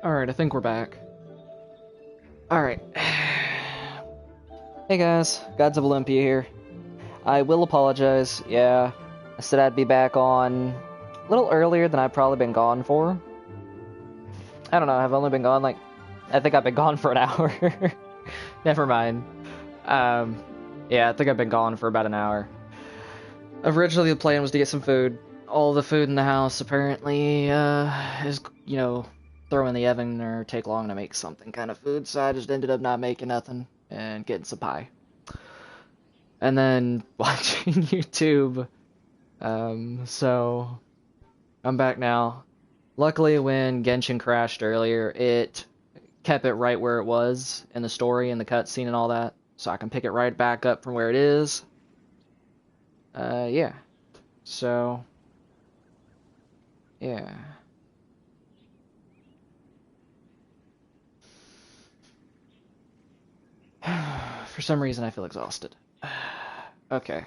Alright, I think we're back. Alright. Hey guys, Gods of Olympia here. I will apologize, yeah. I said I'd be back on a little earlier than I've probably been gone for. I don't know, I've only been gone I think I've been gone for an hour. Never mind. Yeah, I think I've been gone for about an hour. Originally the plan was to get some food. All the food in the house apparently is, throw in the oven or take long to make something kind of food, so I just ended up not making nothing and getting some pie. And then watching YouTube. So I'm back now. Luckily when Genshin crashed earlier, it kept it right where it was in the story and the cutscene and all that, so I can pick it right back up from where it is. Yeah. So, yeah. For some reason I feel exhausted. Okay.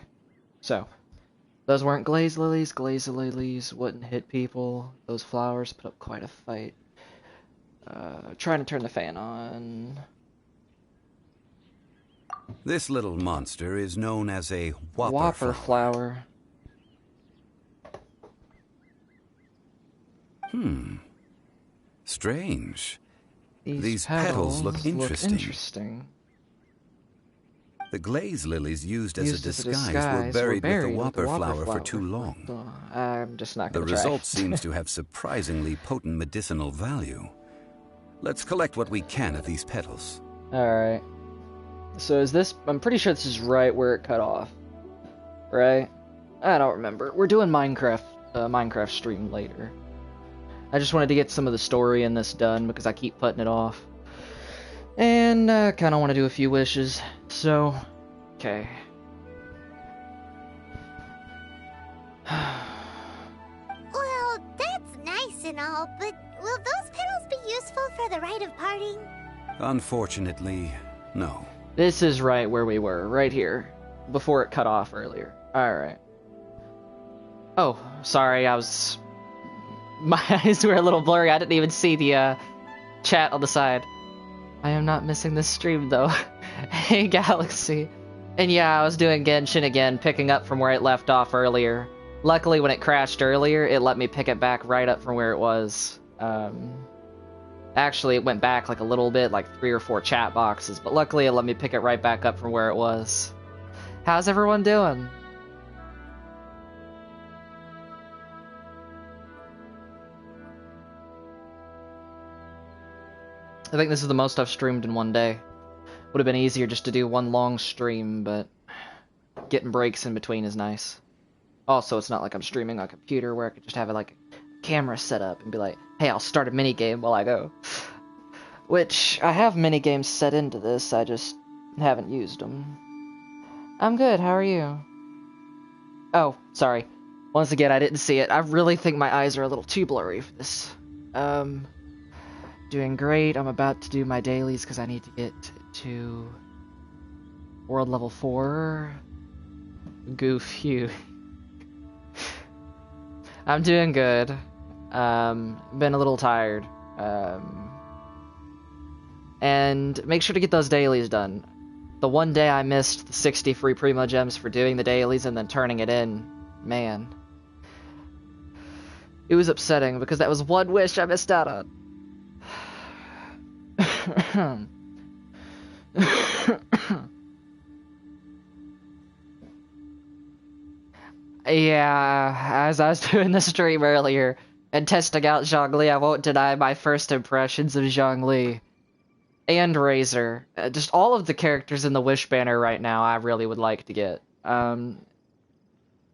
So, those weren't glaze lilies. Glaze lilies wouldn't hit people. Those flowers put up quite a fight. Trying to turn the fan on. This little monster is known as a Whopper flower. Strange. These petals look interesting. The The glaze lilies used as a disguise were buried with the whopper flower for too long. I'm just not The going to try. result seems to have surprisingly potent medicinal value. Let's collect what we can of these petals. Alright. So is this... I'm pretty sure this is right where it cut off. Right? I don't remember. We're doing Minecraft stream later. I just wanted to get some of the story in this done because I keep putting it off. And kind of want to do a few wishes. So, okay. Well, that's nice and all, but will those petals be useful for the rite of parting? Unfortunately, no. This is right where we were, right here, before it cut off earlier. Alright. Oh, sorry, my eyes were a little blurry, I didn't even see the chat on the side. I am not missing this stream, though. Hey, Galaxy. And yeah, I was doing Genshin again, picking up from where it left off earlier. Luckily, when it crashed earlier, it let me pick it back right up from where it was. Actually, it went back like a little bit, like 3 or 4 chat boxes, but luckily it let me pick it right back up from where it was. How's everyone doing? I think this is the most I've streamed in one day. Would have been easier just to do one long stream, but getting breaks in between is nice. Also, it's not like I'm streaming on a computer where I could just have a camera set up and be like, hey, I'll start a minigame while I go. Which, I have minigames set into this, I just haven't used them. I'm good, how are you? Oh, sorry. Once again, I didn't see it. I really think my eyes are a little too blurry for this. Doing great. I'm about to do my dailies because I need to get to World Level 4. Goof you. I'm doing good. Been a little tired. And make sure to get those dailies done. The one day I missed the 60 free Primo Gems for doing the dailies and then turning it in. Man. It was upsetting because that was one wish I missed out on. Yeah, as I was doing the stream earlier and testing out Zhongli, I won't deny my first impressions of Zhongli and Razor. Just all of the characters in the Wish banner right now I really would like to get.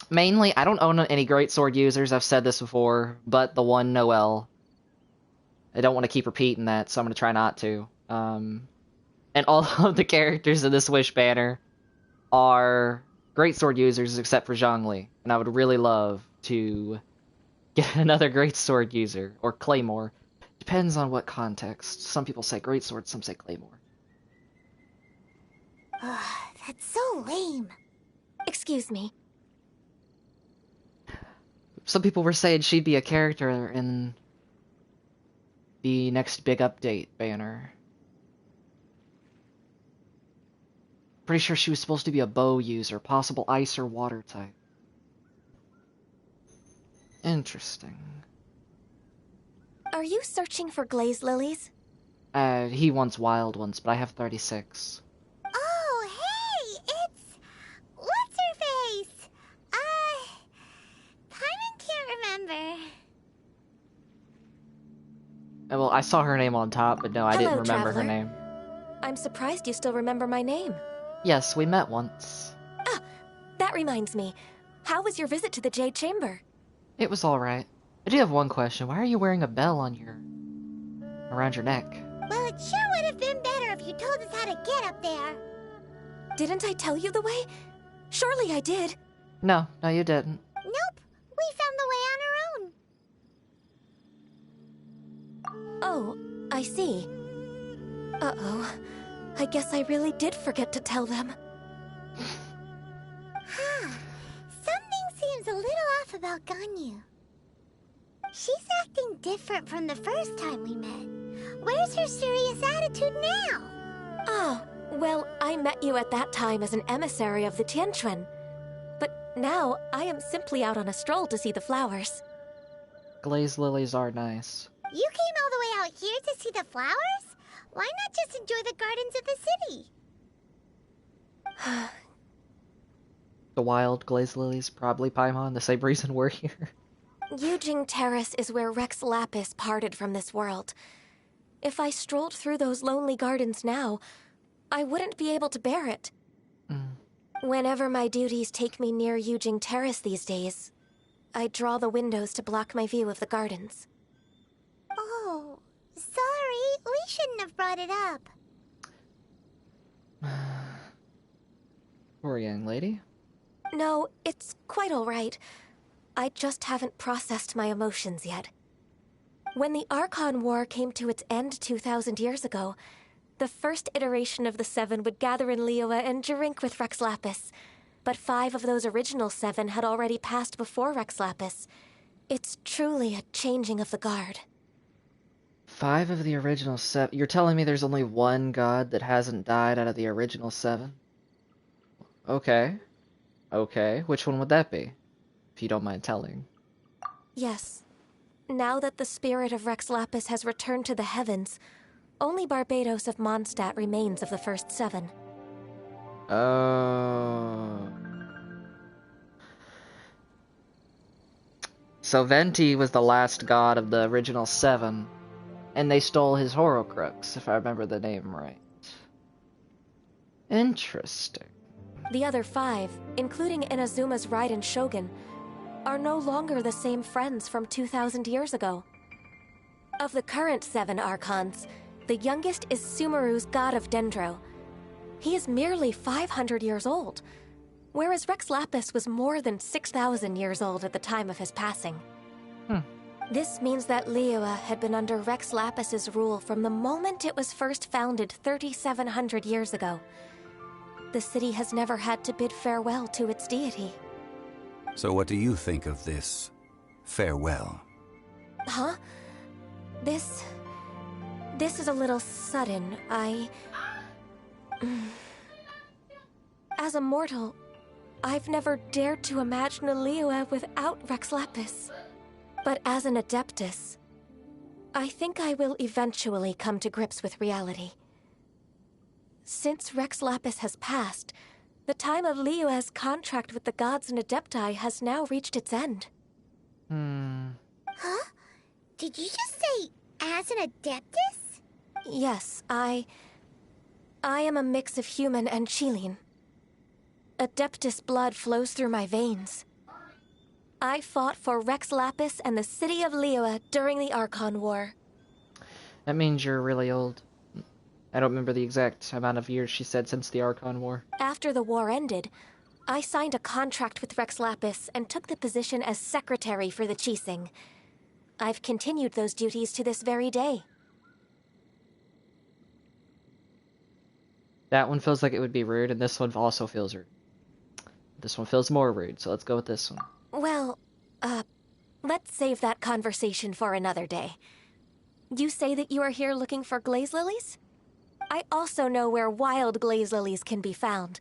Mainly, I don't own any Greatsword users, I've said this before, but the one Noelle. I don't want to keep repeating that, so I'm going to try not to. And all of the characters in this Wish banner are Greatsword users except for Zhongli. And I would really love to get another Greatsword user, or Claymore. Depends on what context. Some people say Greatsword, some say Claymore. That's so lame. Excuse me. Some people were saying she'd be a character in the next big update banner. Pretty sure she was supposed to be a bow user, possible ice or water type. Interesting. Are you searching for glaze lilies? He wants wild ones, but I have 36. Oh, hey! It's... What's-her-face? Paimon can't remember. Well, I saw her name on top, but no, I didn't Hello, remember her traveler. name. I'm surprised you still remember my name. Yes, we met once. Ah, that reminds me. How was your visit to the Jade Chamber? It was alright. I do have one question. Why are you wearing a bell on around your neck? Well, it sure would have been better if you told us how to get up there. Didn't I tell you the way? Surely I did. No, you didn't. Nope, we found the way on our own. Oh, I see. Uh-oh. I guess I really did forget to tell them. Something seems a little off about Ganyu. She's acting different from the first time we met. Where's her serious attitude now? Oh, well, I met you at that time as an emissary of the Tianquan. But now, I am simply out on a stroll to see the flowers. Glazed lilies are nice. You came all the way out here to see the flowers? Why not just enjoy the gardens of the city? The wild glazed lilies, probably Paimon, the same reason we're here. Yujing Terrace is where Rex Lapis parted from this world. If I strolled through those lonely gardens now, I wouldn't be able to bear it. Whenever my duties take me near Yujing Terrace these days, I draw the windows to block my view of the gardens. Oh, sorry. We shouldn't have brought it up. Poor young lady. No, it's quite all right. I just haven't processed my emotions yet. When the Archon War came to its end 2,000 years ago, the first iteration of the Seven would gather in Liyue and drink with Rex Lapis. But 5 of those original 7 had already passed before Rex Lapis. It's truly a changing of the guard. 5 of the original 7. You're telling me there's only one god that hasn't died out of the original 7? Okay. Okay, which one would that be? If you don't mind telling. Yes. Now that the spirit of Rex Lapis has returned to the heavens, only Barbados of Mondstadt remains of the first 7. Oh. So Venti was the last god of the original 7, and they stole his Horcrux, if I remember the name right. Interesting. The other 5, including Inazuma's Raiden Shogun, are no longer the same friends from 2,000 years ago. Of the current 7 Archons, the youngest is Sumeru's god of Dendro. He is merely 500 years old, whereas Rex Lapis was more than 6,000 years old at the time of his passing. This means that Liyue had been under Rex Lapis's rule from the moment it was first founded 3,700 years ago. The city has never had to bid farewell to its deity. So what do you think of this farewell? Huh? This is a little sudden. As a mortal, I've never dared to imagine a Liyue without Rex Lapis. But as an Adeptus, I think I will eventually come to grips with reality. Since Rex Lapis has passed, the time of Liyue's contract with the gods and Adepti has now reached its end. Huh? Did you just say, as an Adeptus? Yes, I am a mix of human and Chilean. Adeptus blood flows through my veins. I fought for Rex Lapis and the city of Liyue during the Archon War. That means you're really old. I don't remember the exact amount of years she said since the Archon War. After the war ended, I signed a contract with Rex Lapis and took the position as secretary for the Qixing. I've continued those duties to this very day. That one feels like it would be rude, and this one also feels rude. This one feels more rude, so let's go with this one. Well, let's save that conversation for another day. You say that you are here looking for glaze lilies? I also know where wild glaze lilies can be found.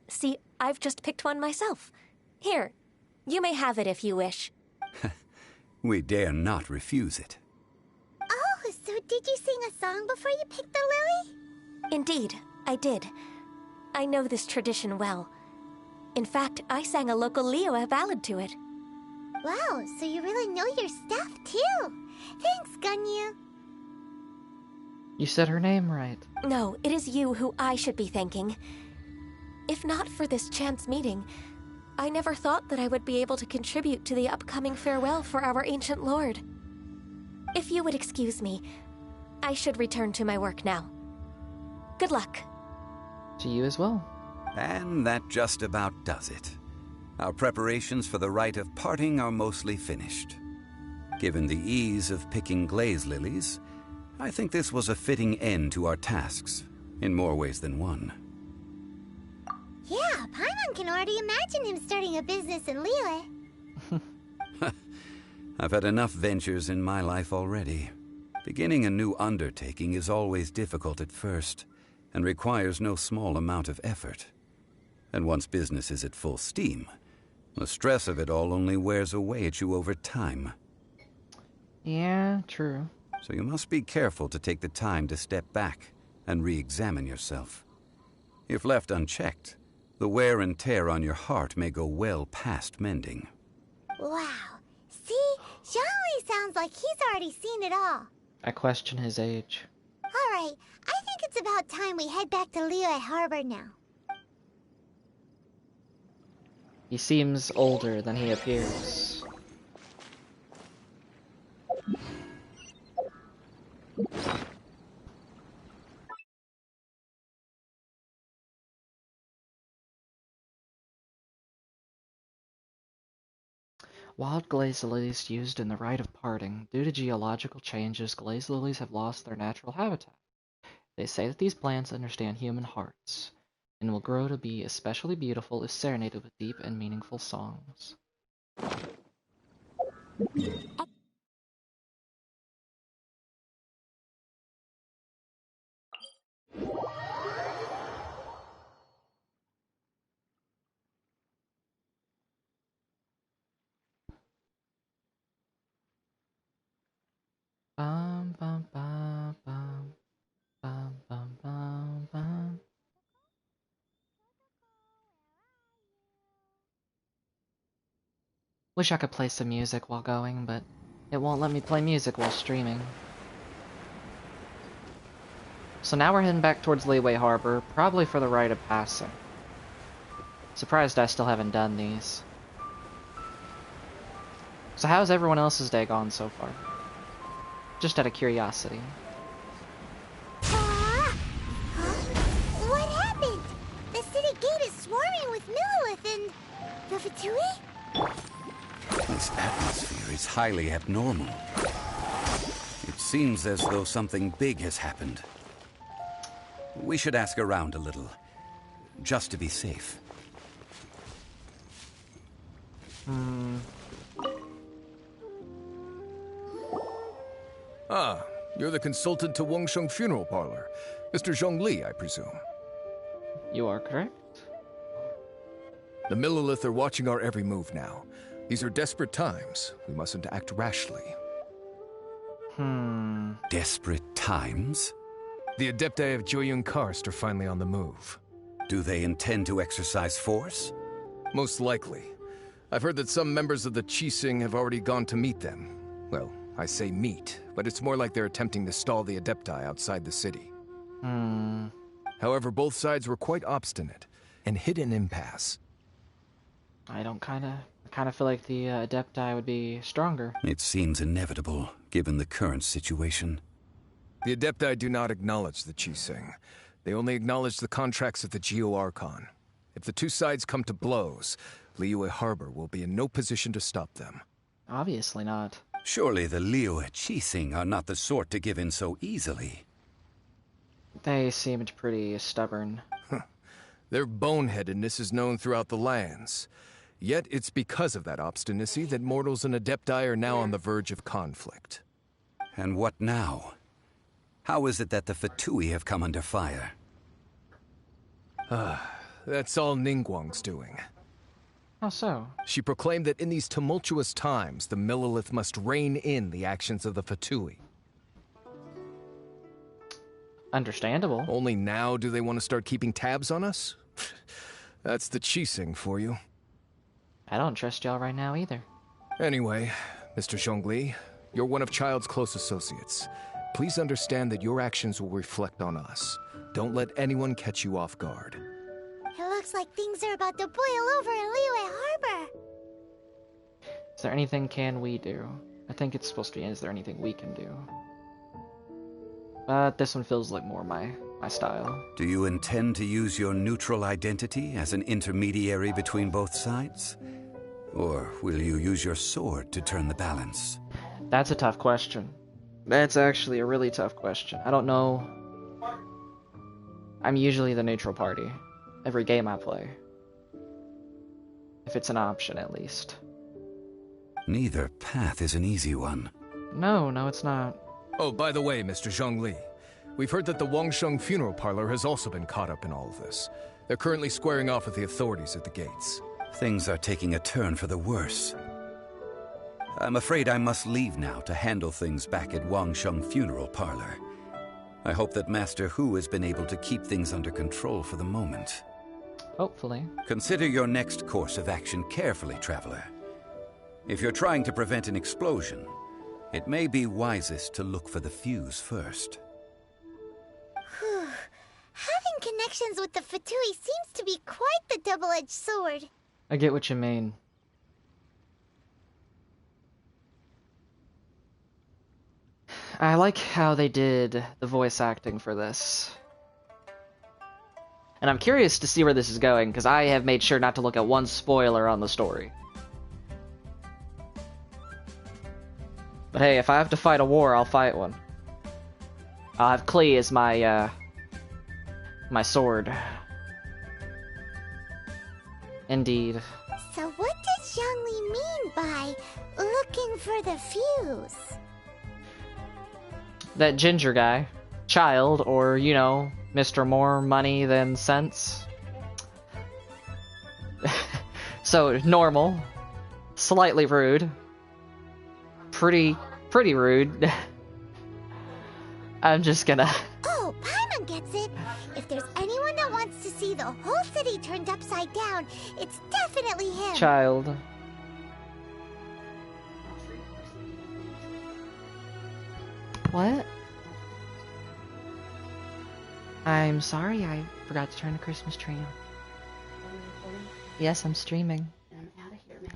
See, I've just picked one myself. Here, you may have it if you wish. We dare not refuse it. Oh, so did you sing a song before you picked the lily? Indeed, I did. I know this tradition well. In fact, I sang a local Liyue ballad to it. Wow, so you really know your stuff, too. Thanks, Ganyu. You said her name right. No, it is you who I should be thanking. If not for this chance meeting, I never thought that I would be able to contribute to the upcoming farewell for our ancient lord. If you would excuse me, I should return to my work now. Good luck. To you as well. And that just about does it. Our preparations for the rite of parting are mostly finished. Given the ease of picking glaze lilies, I think this was a fitting end to our tasks, in more ways than one. Yeah, Paimon can already imagine him starting a business in Liyue. I've had enough ventures in my life already. Beginning a new undertaking is always difficult at first, and requires no small amount of effort. And once business is at full steam, the stress of it all only wears away at you over time. Yeah, true. So you must be careful to take the time to step back and re-examine yourself. If left unchecked, the wear and tear on your heart may go well past mending. Wow. See? Zhongli sounds like he's already seen it all. I question his age. Alright, I think it's about time we head back to Liyue Harbor now. He seems older than he appears. Wild glaze lilies used in the rite of parting. Due to geological changes, glaze lilies have lost their natural habitat. They say that these plants understand human hearts, and will grow to be especially beautiful if serenaded with deep and meaningful songs. Bum, bum, bum, bum. Bum, bum, bum, bum. Wish I could play some music while going, but it won't let me play music while streaming. So now we're heading back towards Liyue Harbor, probably for the rite of passing. Surprised I still haven't done these. So how's everyone else's day gone so far? Just out of curiosity. Huh? What happened? The city gate is swarming with Millilith and... the Fatui? This atmosphere is highly abnormal. It seems as though something big has happened. We should ask around a little, just to be safe. Ah, you're the consultant to Wengsheng Funeral Parlor. Mr. Zhongli, I presume. You are correct. The Millilith are watching our every move now. These are desperate times. We mustn't act rashly. Desperate times? The Adepti of Joyun Karst are finally on the move. Do they intend to exercise force? Most likely. I've heard that some members of the Qixing have already gone to meet them. Well, I say meet, but it's more like they're attempting to stall the Adepti outside the city. However, both sides were quite obstinate and hit an impasse. I kind of feel like the Adepti would be stronger. It seems inevitable, given the current situation. The Adepti do not acknowledge the Qixing. They only acknowledge the contracts of the Geo-Archon. If the two sides come to blows, Liyue Harbor will be in no position to stop them. Obviously not. Surely the Liyue Qixing are not the sort to give in so easily. They seemed pretty stubborn. Their boneheadedness is known throughout the lands. Yet it's because of that obstinacy that mortals and Adepti are now on the verge of conflict. And what now? How is it that the Fatui have come under fire? That's all Ningguang's doing. How so? She proclaimed that in these tumultuous times, the Millelith must rein in the actions of the Fatui. Understandable. Only now do they want to start keeping tabs on us? That's the Qixing for you. I don't trust y'all right now either. Anyway, Mr. Zhongli, you're one of Child's close associates. Please understand that your actions will reflect on us. Don't let anyone catch you off guard. It looks like things are about to boil over in Liyue Harbor. Is there anything can we do? I think it's supposed to be, is there anything we can do? But this one feels like more my style. Do you intend to use your neutral identity as an intermediary between both sides? Or will you use your sword to turn the balance? That's a tough question. That's actually a really tough question. I don't know. I'm usually the neutral party. Every game I play. If it's an option, at least. Neither path is an easy one. No, it's not. Oh, by the way, Mr. Zhongli, we've heard that the Wangsheng funeral parlor has also been caught up in all of this. They're currently squaring off with the authorities at the gates. Things are taking a turn for the worse. I'm afraid I must leave now to handle things back at Wangsheng funeral parlor. I hope that Master Hu has been able to keep things under control for the moment. Hopefully. Consider your next course of action carefully, Traveler. If you're trying to prevent an explosion, it may be wisest to look for the fuse first. Having connections with the Fatui seems to be quite the double-edged sword. I get what you mean. I like how they did the voice acting for this. And I'm curious to see where this is going, because I have made sure not to look at one spoiler on the story. But hey, if I have to fight a war, I'll fight one. I'll have Klee as my, my sword. Indeed. So what does Zhongli mean by looking for the fuse? That ginger guy. Child, or, you know, Mr. More Money Than Sense. So, normal. Slightly rude. Pretty rude. I'm just gonna... Oh, Paimon gets it. If there's anyone that wants to see the whole city turned upside down, it's definitely him. Child. What? I'm sorry, I forgot to turn the Christmas tree on. Yes, I'm streaming. I'm out of here, man.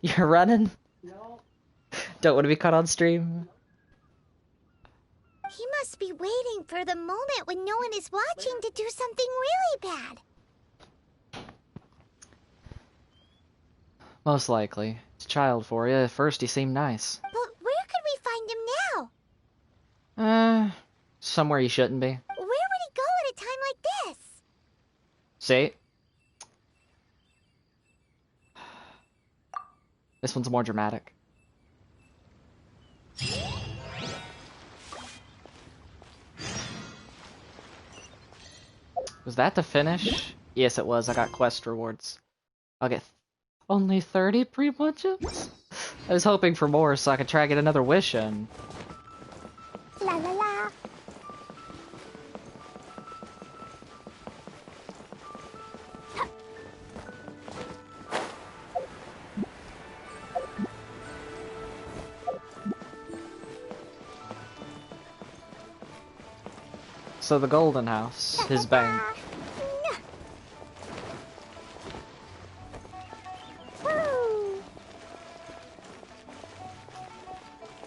You're running? No. Don't want to be caught on stream? He must be waiting for the moment when no one is watching to do something really bad. Most likely. It's Child for you. At first he seemed nice. But where could we find him now? Somewhere he shouldn't be. Where would he go at a time like this? See? This one's more dramatic. Was that the finish? Yes, it was. I got quest rewards. I'll get only 30 pre-punch-ups? I was hoping for more so I could try to get another wish in. La la la. So the Golden House, his bank. Woo.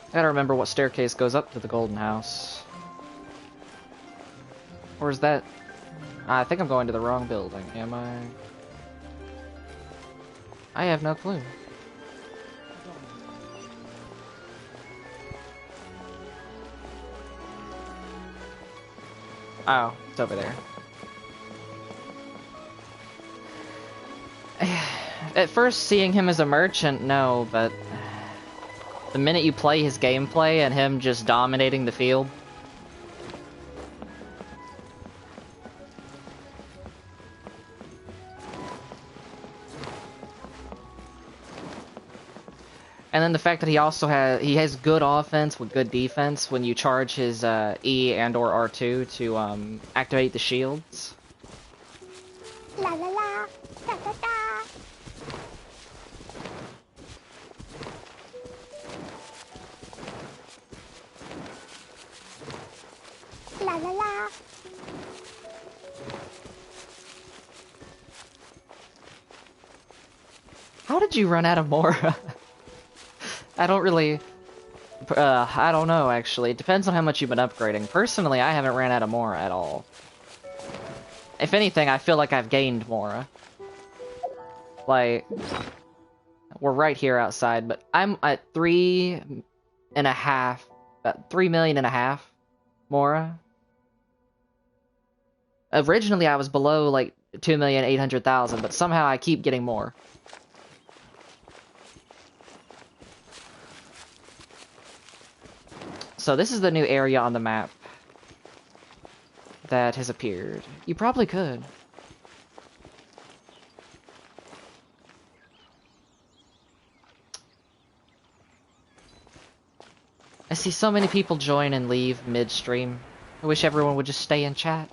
I gotta remember what staircase goes up to the Golden House. Or is that... I think I'm going to the wrong building, am I? I have no clue. Oh, it's over there. At first, seeing him as a merchant, no, but... The minute you play his gameplay and him just dominating the field. And then the fact that he also has good offense with good defense when you charge his E and or R2 to activate the shields. La la la, da da da. La la la. How did you run out of Mora? I don't really... I don't know, actually. It depends on how much you've been upgrading. Personally, I haven't ran out of Mora at all. If anything, I feel like I've gained Mora. Like, we're right here outside, but I'm at 3.5... 3.5 million Mora. Originally, I was below, like, 2,800,000, but somehow I keep getting more. So this is the new area on the map that has appeared. You probably could. I see so many people join and leave mid-stream. I wish everyone would just stay in chat.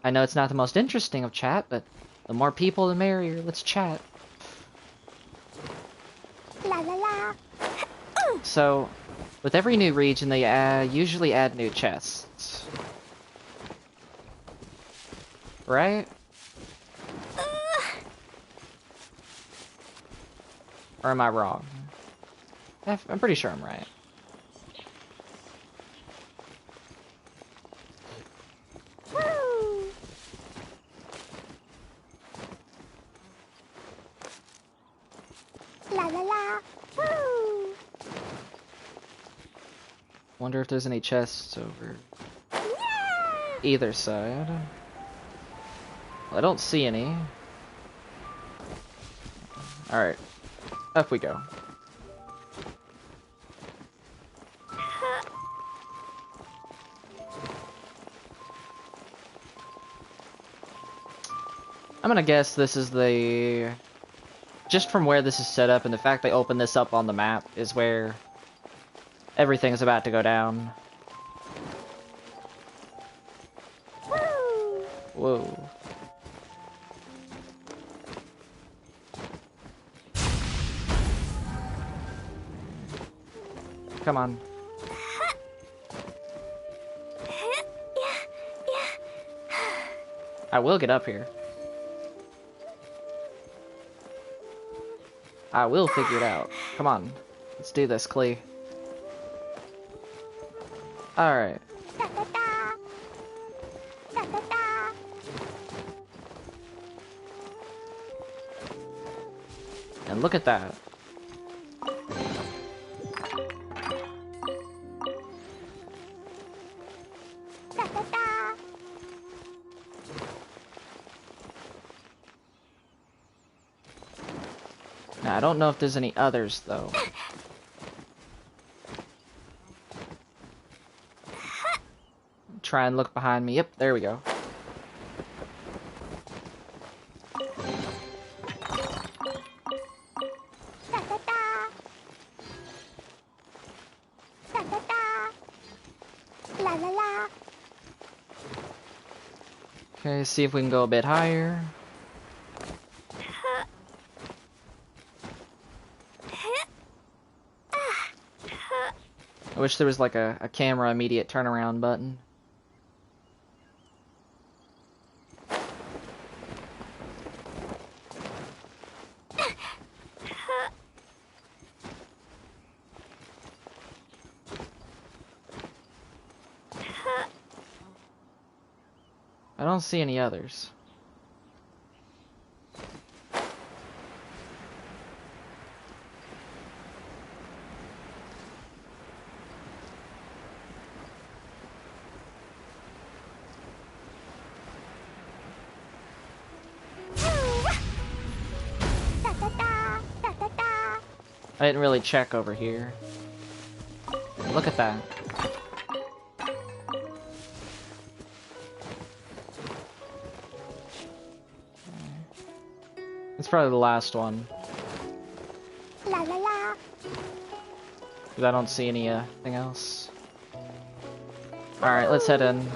I know it's not the most interesting of chat, but the more people, the merrier. Let's chat. La la la. So, with every new region, they usually add new chests. Right? Or am I wrong? I'm pretty sure I'm right. Woo. La la la. Woo. Wonder if there's any chests over Yeah. either side. Well, I don't see any. Alright. Up we go. I'm gonna guess this is the... Just from where this is set up and the fact they opened this up on the map is where everything is about to go down. Woo. Whoa. Come on. I will get up here. I will figure it out. Come on. Let's do this, Klee. Alright. Da da da. Da da da. And look at that. Da da da. Now, I don't know if there's any others, though. Try and look behind me. Yep, there we go. Da da da. Da da da. La la la. Okay, see if we can go a bit higher. I wish there was like a camera immediate turnaround button. I don't see any others. Da da da. Da da da. I didn't really check over here. Look at that. It's probably the last one. La la la. 'Cause I don't see anything else. Alright, let's head in.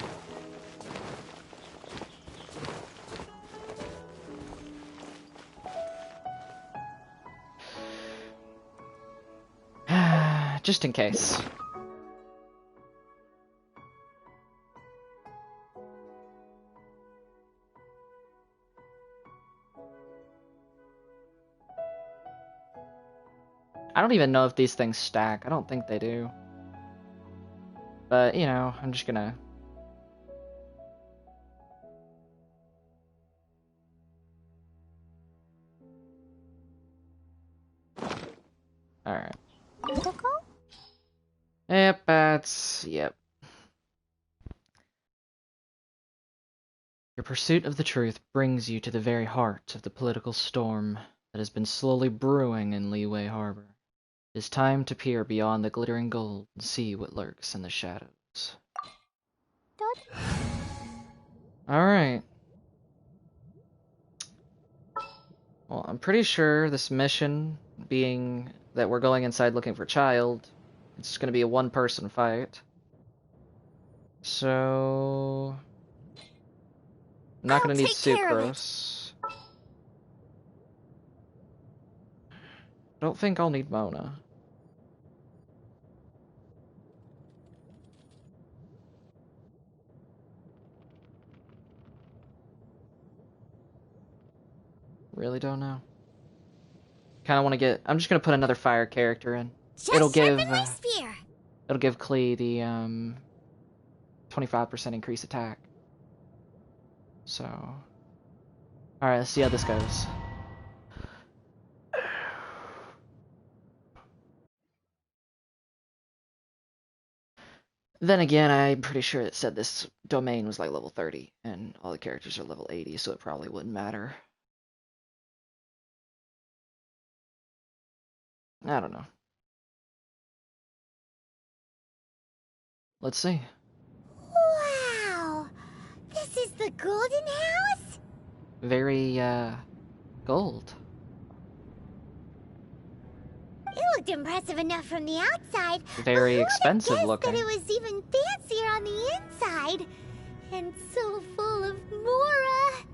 Just in case. I don't even know if these things stack. I don't think they do. But, you know, I'm just gonna... Alright. Yep, that's... Yep. Your pursuit of the truth brings you to the very heart of the political storm that has been slowly brewing in Leeway Harbor. It is time to peer beyond the glittering gold and see what lurks in the shadows. Alright. Well, I'm pretty sure this mission, being that we're going inside looking for child, it's going to be a one-person fight. So... I'm not going to need Sucrose. I don't think I'll need Mona. Really don't know. Kind of want to get... I'm just going to put another fire character in. It'll give Klee the 25% increased attack. So... Alright, let's see how this goes. Then again, I'm pretty sure it said this domain was like level 30, and all the characters are level 80, so it probably wouldn't matter. I don't know. Let's see. Wow! This is the Golden House? Very, gold. It looked impressive enough from the outside. Very but expensive who would have looking. guessed that it was even fancier on the inside? And so full of Mora.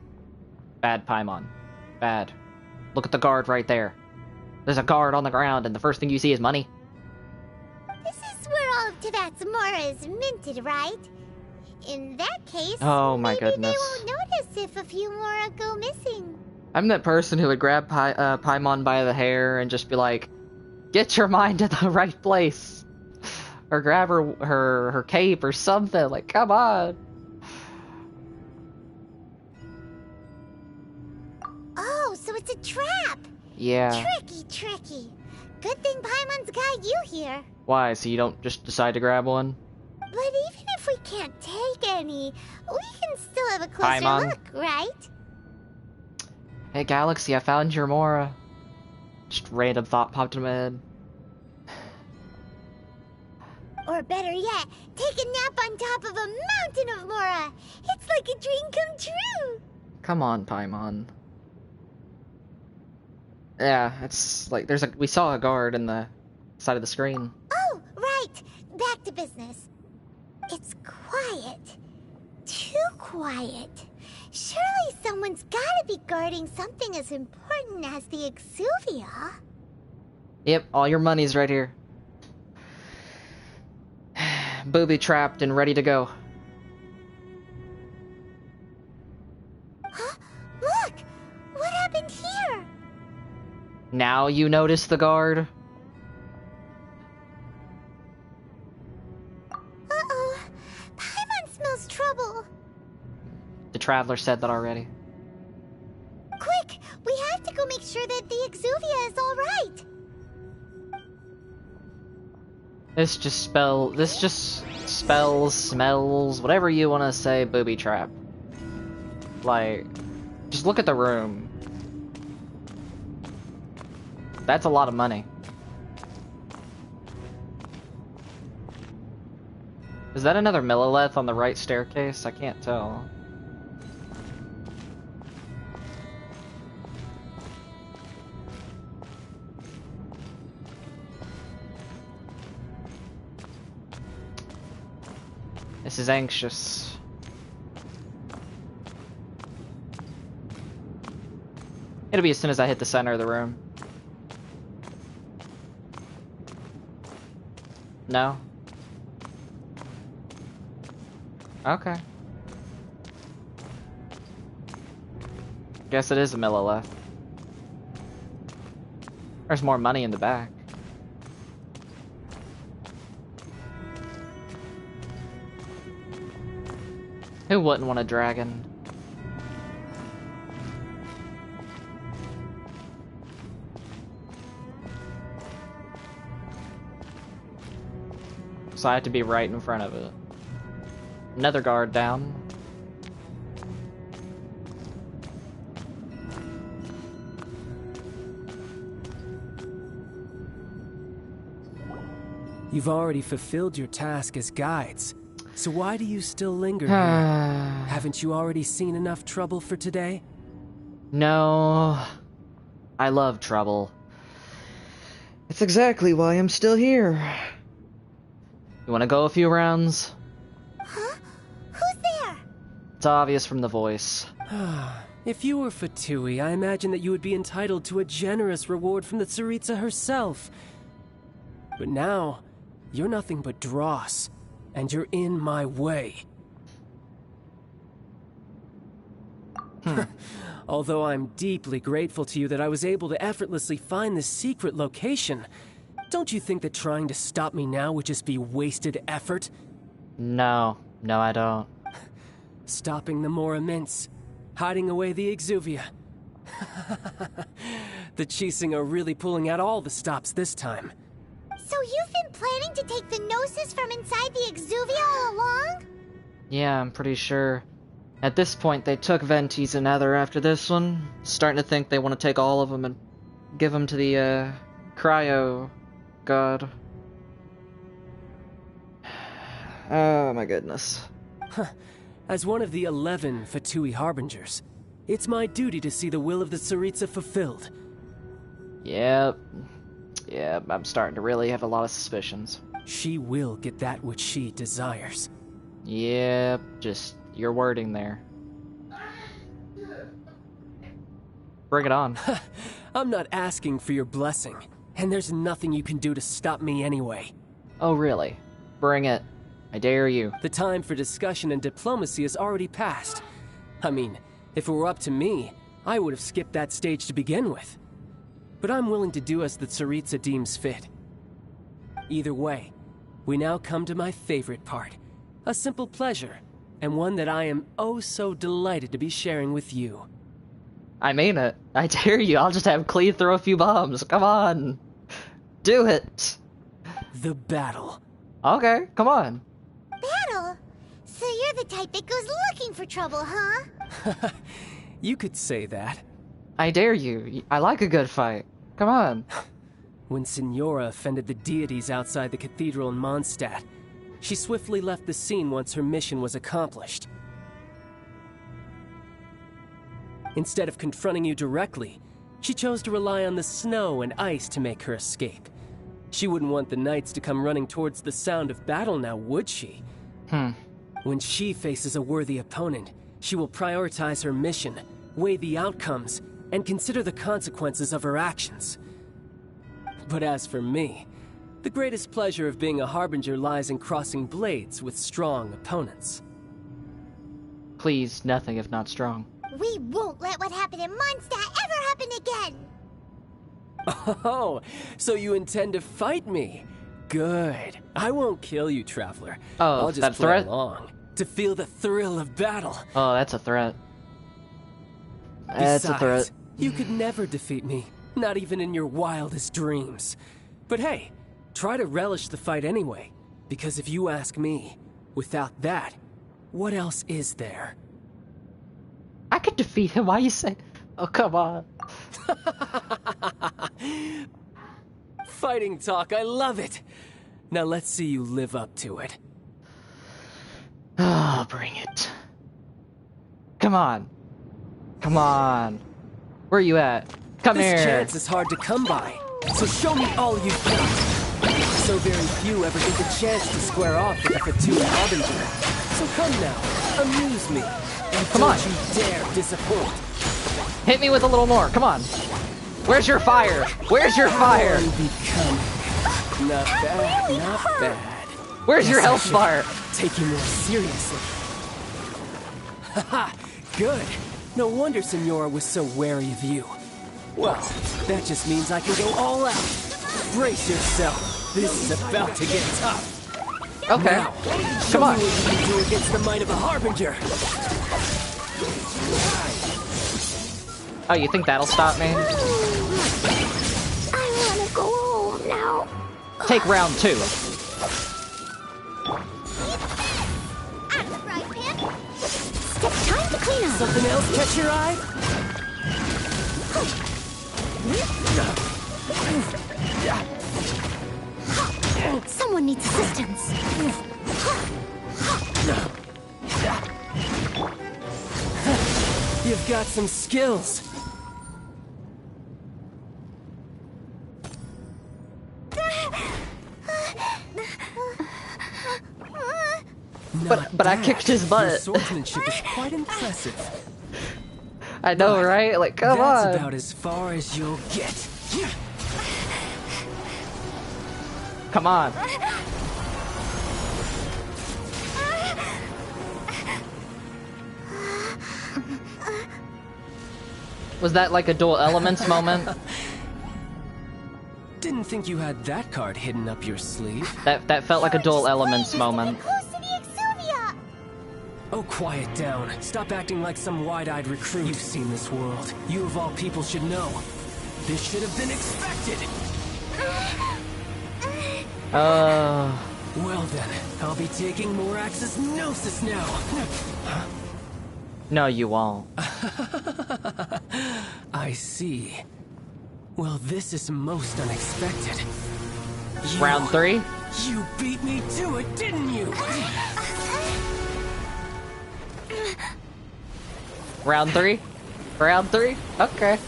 Bad, Paimon. Bad. Look at the guard right there. There's a guard on the ground, and the first thing you see is money. This is where all of Teyvat's Mora is minted, right? In that case, Oh my maybe goodness. they won't notice if a few Mora go missing. I'm that person who would grab Paimon by the hair and just be like, get your mind to the right place. Or grab her cape or something. Like, come on. Oh, so it's a trap. Yeah. Tricky. Good thing Paimon's got you here. Why? So you don't just decide to grab one? But even if we can't take any, we can still have a closer Paimon. look, right? Hey, Galaxy, I found your Mora. Just random thought popped in my head. Or better yet, take a nap on top of a mountain of Mora. It's like a dream come true. Come on, Paimon. Yeah, it's like we saw a guard in the side of the screen. Oh, right. Back to business. It's quiet. Too quiet. Surely someone's gotta be guarding something as important as the Exuvia. Yep, all your money's right here. Booby trapped and ready to go. Huh? Look! What happened here? Now you notice the guard? Uh-oh. Paimon smells trouble. The Traveler said that already. Quick! We have to go make sure that the Exuvia is alright. This just spells, smells, whatever you want to say, booby trap. Like, just look at the room. That's a lot of money. Is that another Millilith on the right staircase? I can't tell. This is anxious. It'll be as soon as I hit the center of the room. No? Okay. Guess it is a Millilith. There's more money in the back. Who wouldn't want a dragon? So I have to be right in front of it. Another guard down. You've already fulfilled your task as guides, so why do you still linger here? Haven't you already seen enough trouble for today? No. I love trouble. It's exactly why I'm still here. You wanna go a few rounds? Huh? Who's there? It's obvious from the voice. If you were Fatui, I imagine that you would be entitled to a generous reward from the Tsaritsa herself. But now, you're nothing but dross, and you're in my way. Although I'm deeply grateful to you that I was able to effortlessly find this secret location, don't you think that trying to stop me now would just be wasted effort? No, I don't. Stopping the Mora Mints, hiding away the Exuvia. The Chising are really pulling out all the stops this time. So you've been planning to take the Gnosis from inside the Exuvia all along? Yeah, I'm pretty sure. At this point, they took Ventis and Nether after this one. Starting to think they want to take all of them and give them to the, Cryo God. Oh my goodness. As one of the 11 Fatui Harbingers, it's my duty to see the will of the Tsaritsa fulfilled. Yep, I'm starting to really have a lot of suspicions. She will get that which she desires. Yep, just your wording there. Bring it on. I'm not asking for your blessing, and there's nothing you can do to stop me anyway. Oh really? Bring it. I dare you. The time for discussion and diplomacy has already passed. I mean, if it were up to me, I would have skipped that stage to begin with. But I'm willing to do as the Tsaritsa deems fit. Either way, we now come to my favorite part. A simple pleasure, and one that I am oh so delighted to be sharing with you. I mean it. I dare you. I'll just have Clee throw a few bombs. Come on. Do it. The battle. Okay, come on. Battle? So you're the type that goes looking for trouble, huh? You could say that. I dare you. I like a good fight. Come on. When Signora offended the deities outside the cathedral in Mondstadt, she swiftly left the scene once her mission was accomplished. Instead of confronting you directly, she chose to rely on the snow and ice to make her escape. She wouldn't want the knights to come running towards the sound of battle now, would she? When she faces a worthy opponent, she will prioritize her mission, weigh the outcomes, and consider the consequences of her actions. But as for me, the greatest pleasure of being a Harbinger lies in crossing blades with strong opponents. Please, nothing if not strong. We won't let what happened in Mondstadt ever happen again! Oh, so you intend to fight me? Good. I won't kill you, Traveler. Oh, I'll just that play threat? along to feel the thrill of battle. Oh, that's a threat. That's a threat. You could never defeat me, not even in your wildest dreams. But hey, try to relish the fight anyway, because if you ask me, without that, what else is there? I could defeat him. Why you say? Oh, come on. Fighting talk, I love it. Now let's see you live up to it. bring it. Come on. Come on. Where are you at? Come This here. chance is hard to come by, so show me all you've got. So very few ever get the chance to square off with a Fatui Harbinger. So come now, amuse me. And Come don't on. you dare disappoint. Hit me with a little more. Come on. Where's your fire? Where's your fire? I'm becoming. Not bad, not bad. Where's your Guess I health should bar? Take you more seriously. Haha, good. No wonder Senora was so wary of you. Well, that just means I can go all out. Brace yourself. This is about to get tough. Okay. Now, Come show on. me what you can do against the might of a Harbinger. Oh, you think that'll stop me? I wanna go home now. Take round 2. Out of the frying pan. It's time to clean up. Something else catch your eye? Someone needs assistance. You've got some skills. But I kicked his Your butt. swordsmanship is quite impressive. I know, right? Like, come That's on. about as far as you'll get. Come on. Was that like a dual elements moment? Didn't think you had that card hidden up your sleeve. That felt like a dual elements moment. Close to the Exuvia. Oh, quiet down. Stop acting like some wide-eyed recruit. You've seen this world. You of all people should know. This should have been expected. Well then, I'll be taking more Axis Gnosis now. No, you won't. I see. Well, this is most unexpected. Round 3? You beat me to it, didn't you? Round 3? Round 3? Okay.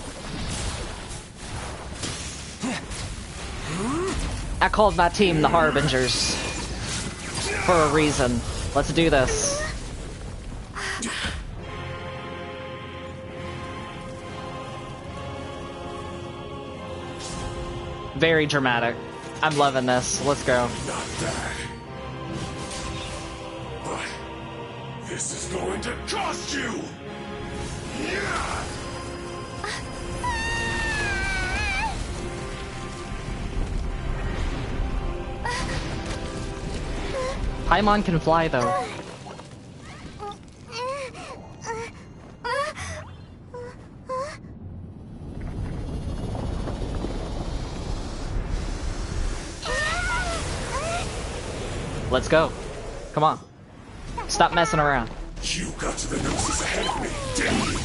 I called my team the Harbingers. For a reason. Let's do this. Very dramatic. I'm loving this. Let's go. Not bad. But this is going to cost you! Yeah! Paimon can fly though. Let's go. Come on. Stop messing around. You got to the Gnosis ahead of me, didn't you?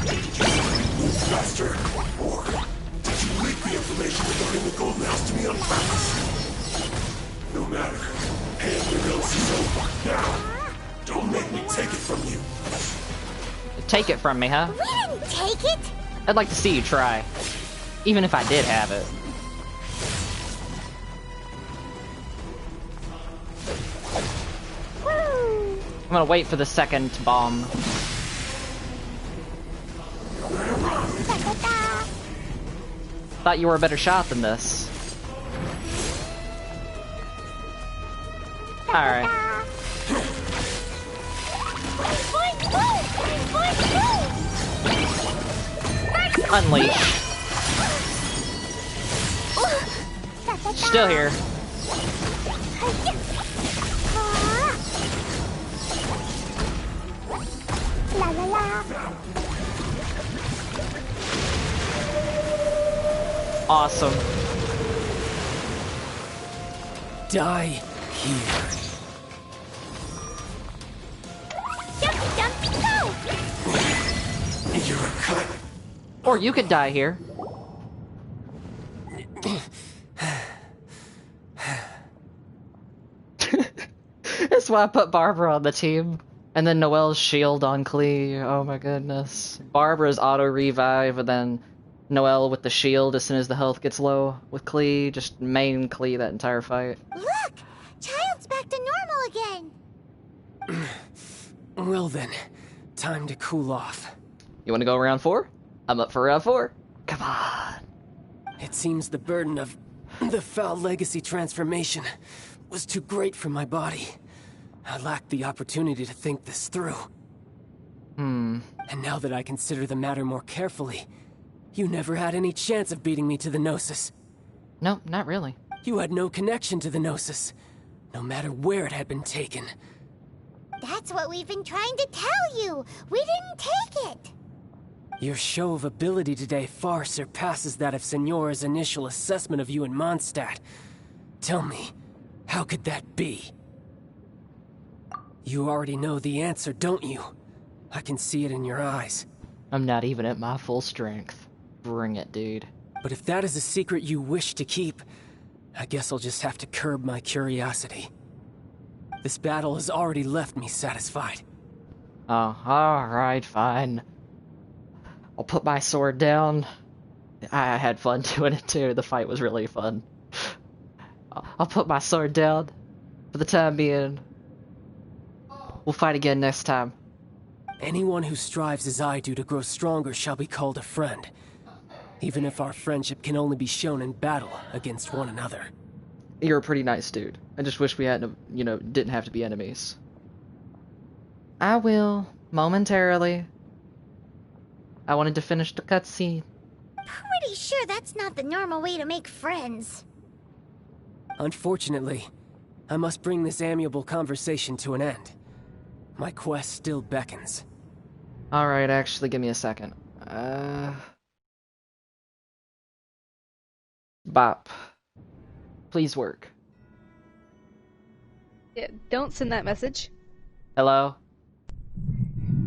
Did you move faster? Or did you leak the information regarding the Golden House to me on purpose? No matter. Hand the Gnosis over, now! Don't make me take it from you! Take it from me, huh? We didn't take it. I'd like to see you try. Even if I did have it. I'm gonna wait for the second bomb. Thought you were a better shot than this. Alright. Unleash. Still here. La la la. Awesome. Die here. Jump, jump, go! You're a cut. Or you could die here. That's why I put Barbara on the team. And then Noelle's shield on Klee. Oh my goodness. Barbara's auto revive, and then Noelle with the shield as soon as the health gets low with Klee. Just main Klee that entire fight. Look! Child's back to normal again! Well then, time to cool off. You want to go round 4? I'm up for round 4. Come on. It seems the burden of the foul legacy transformation was too great for my body. I lacked the opportunity to think this through. And now that I consider the matter more carefully, you never had any chance of beating me to the Gnosis. No, not really. You had no connection to the Gnosis, no matter where it had been taken. That's what we've been trying to tell you! We didn't take it! Your show of ability today far surpasses that of Signora's initial assessment of you in Mondstadt. Tell me, how could that be? You already know the answer, don't you? I can see it in your eyes. I'm not even at my full strength. Bring it, dude. But if that is a secret you wish to keep, I guess I'll just have to curb my curiosity. This battle has already left me satisfied. Oh, alright, fine. I'll put my sword down. I had fun doing it too. The fight was really fun. I'll put my sword down for the time being. We'll fight again next time. Anyone who strives as I do to grow stronger shall be called a friend, even if our friendship can only be shown in battle against one another. You're a pretty nice dude. I just wish we hadn't, didn't have to be enemies. I will, momentarily. I wanted to finish the cutscene. Pretty sure that's not the normal way to make friends. Unfortunately, I must bring this amiable conversation to an end. My quest still beckons. Alright, actually, give me a second. Bop. Please work. Yeah, don't send that message. Hello?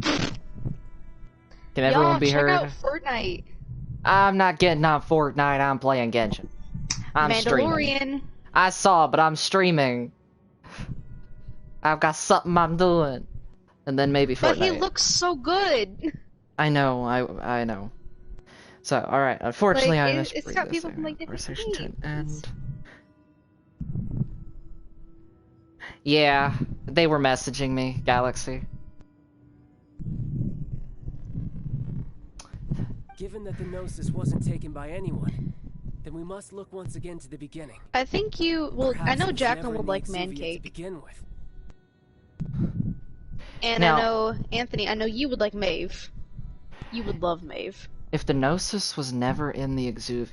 Can everyone be heard? Check out Fortnite. I'm not getting on Fortnite, I'm playing Genshin. I'm streaming. Mandalorian. I saw, but I'm streaming. I've got something I'm doing. And then maybe Fortnite. But he looks so good. I know, I know. So, alright, unfortunately I must it's bring got this people from like different conversation to an games. end. Yeah, they were messaging me, Galaxy. Given that the Gnosis wasn't taken by anyone, then we must look once again to the beginning. I think you. Well, I Perhaps know it was Jacqueline never would like named man Soviet to cake, begin with. and Now- I know Anthony. I know you would like Maeve. You would love Maeve. If the Gnosis was never in the Exuvia,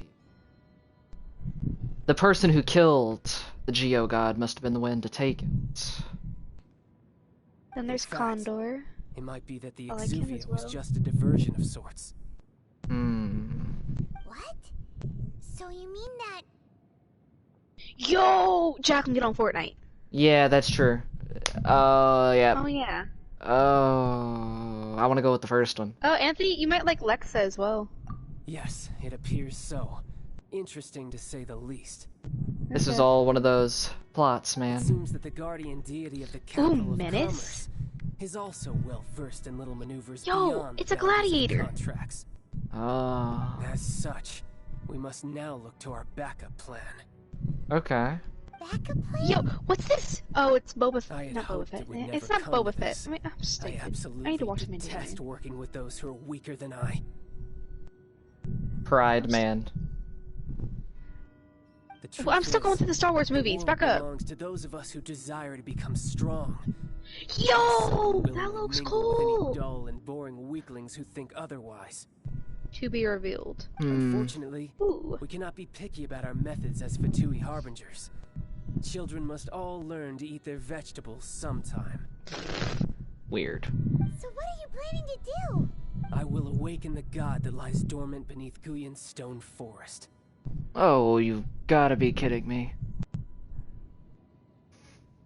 the person who killed the Geo God must have been the one to take it. Then there's Besides, Condor. It might be that the I like him Exuvia as was well. just a diversion of sorts. What? So you mean that... Yo, Jacqueline, get on Fortnite. Yeah, that's true. Yeah. Oh yeah. Oh, I want to go with the first one. Oh, Anthony, you might like Lexa as well. Yes, it appears so. Interesting to say the least. This is all one of those plots, It man. seems that the guardian deity of the capital of Menace. commerce is also well versed in little maneuvers Yo, beyond it's the a boundaries of gladiator. contracts. Oh, As such, we must now look to our backup plan. okay. Backup plan? Yo, what's this? Oh, it's Boba I Fett. had Not Boba hoped Fett. it would It's never not come Boba to Fett. this. I mean, I'm I stupid. absolutely I need to watch detest Mandalorian. working with those who are weaker than I. Pride, man. The truth Well, I'm still going is, through the Star Wars the movies. world Back up. belongs to those of us who desire to become strong. Yo, Willingly that looks mingle with cool. any dull and boring weaklings who think otherwise. To be revealed. Unfortunately, Ooh. we cannot be picky about our methods as Fatui Harbingers. Children must all learn to eat their vegetables sometime. Weird. So what are you planning to do? I will awaken the god that lies dormant beneath Guyon's stone forest. Oh, you've gotta be kidding me.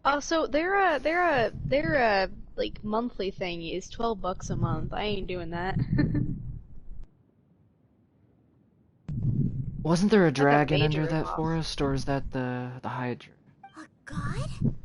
Also, their like monthly thing is $12 a month. I ain't doing that. Wasn't there a dragon major under that ripoff. forest, or is that the Hydra? A god?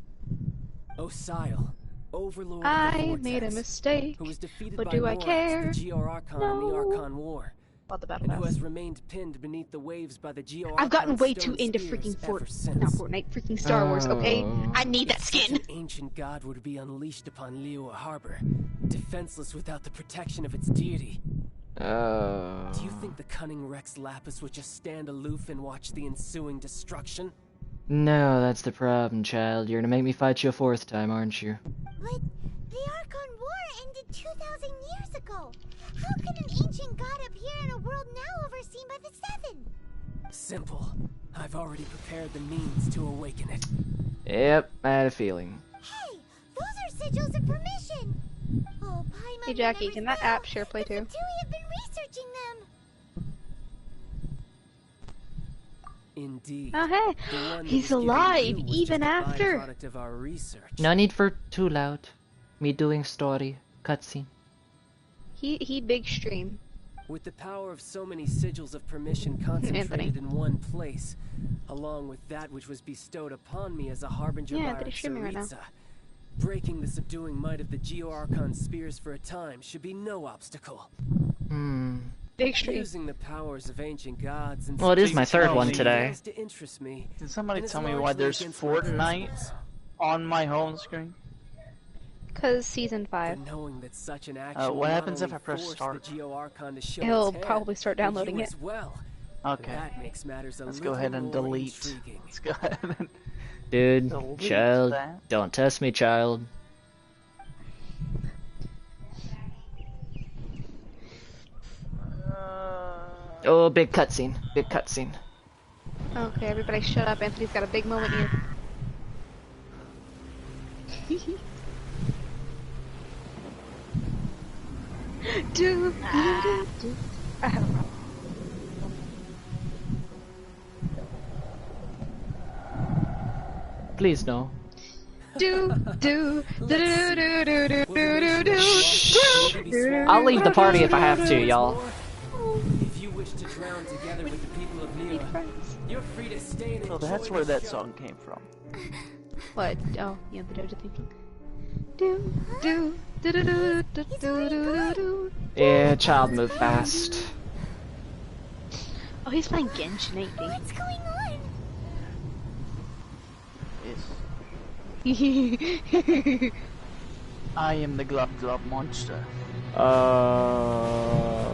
Osile, Overlord of the I made a Vortex, mistake, who was defeated but by do I Morax, care? the Geor Archon in the No. Archon War, About the battle and who pass. has remained pinned beneath the waves by the Geor I've gotten Archon's way stone too into spears freaking ever not since. Fortnite, freaking Star Wars, okay? I need that If such skin! an ancient god were to be unleashed upon Liyue Harbor, defenseless without the protection of its deity, do you think the cunning Rex Lapis would just stand aloof and watch the ensuing destruction? No, that's the problem, child. You're gonna make me fight you a fourth time, aren't you? But the Archon War ended 2,000 years ago. How can an ancient god appear in a world now overseen by the Seven? Simple. I've already prepared the means to awaken it. Yep, I had a feeling. Hey, those are sigils of permission. Oh, Paimon Hey Jackie, remembers can that well app share play too? that the Tui have been researching them. Indeed. Oh hey, The one that he's was given alive you was even just a after. byproduct of our research. No need for too loud. Me doing story. Cutscene. He big stream. With the power of so many sigils of permission concentrated in one place, along with that which was bestowed upon me as a harbinger Yeah, by Anthony's streaming right now. Tsaritsa, breaking the subduing might of the Geor Archon spears for a time should be no obstacle. Big stream. Using the powers of ancient gods and Well, it is my third one fails today. to interest me. Can somebody and it's tell me why largely there's against my Fortnite principles. on my home screen? Cause season 5. But knowing that such an action what will happens not if I only press force start? the Geo Archon to show He'll its head, probably start but downloading you it. as well. Okay. That makes matters a Let's little go ahead and more delete. intriguing. Let's go ahead and Dude, delete child, that. don't test me, child. Oh, big cutscene. Big cutscene. Okay, everybody shut up. Anthony's got a big moment here. do. I have a problem. Please no. I'll leave the party if I have to, y'all. If you wish to drown together with the people of Liyue, you're free to stay and Oh, enjoy that's the where that show. song came from. What? Oh, yeah, the Doja theme song. Do, do, do, do, do, do, do, do, do. Yeah, child, move fast. Oh, he's playing Genshin, ain't he? What's going on? Yes. I am the Glub Glub monster. Uh,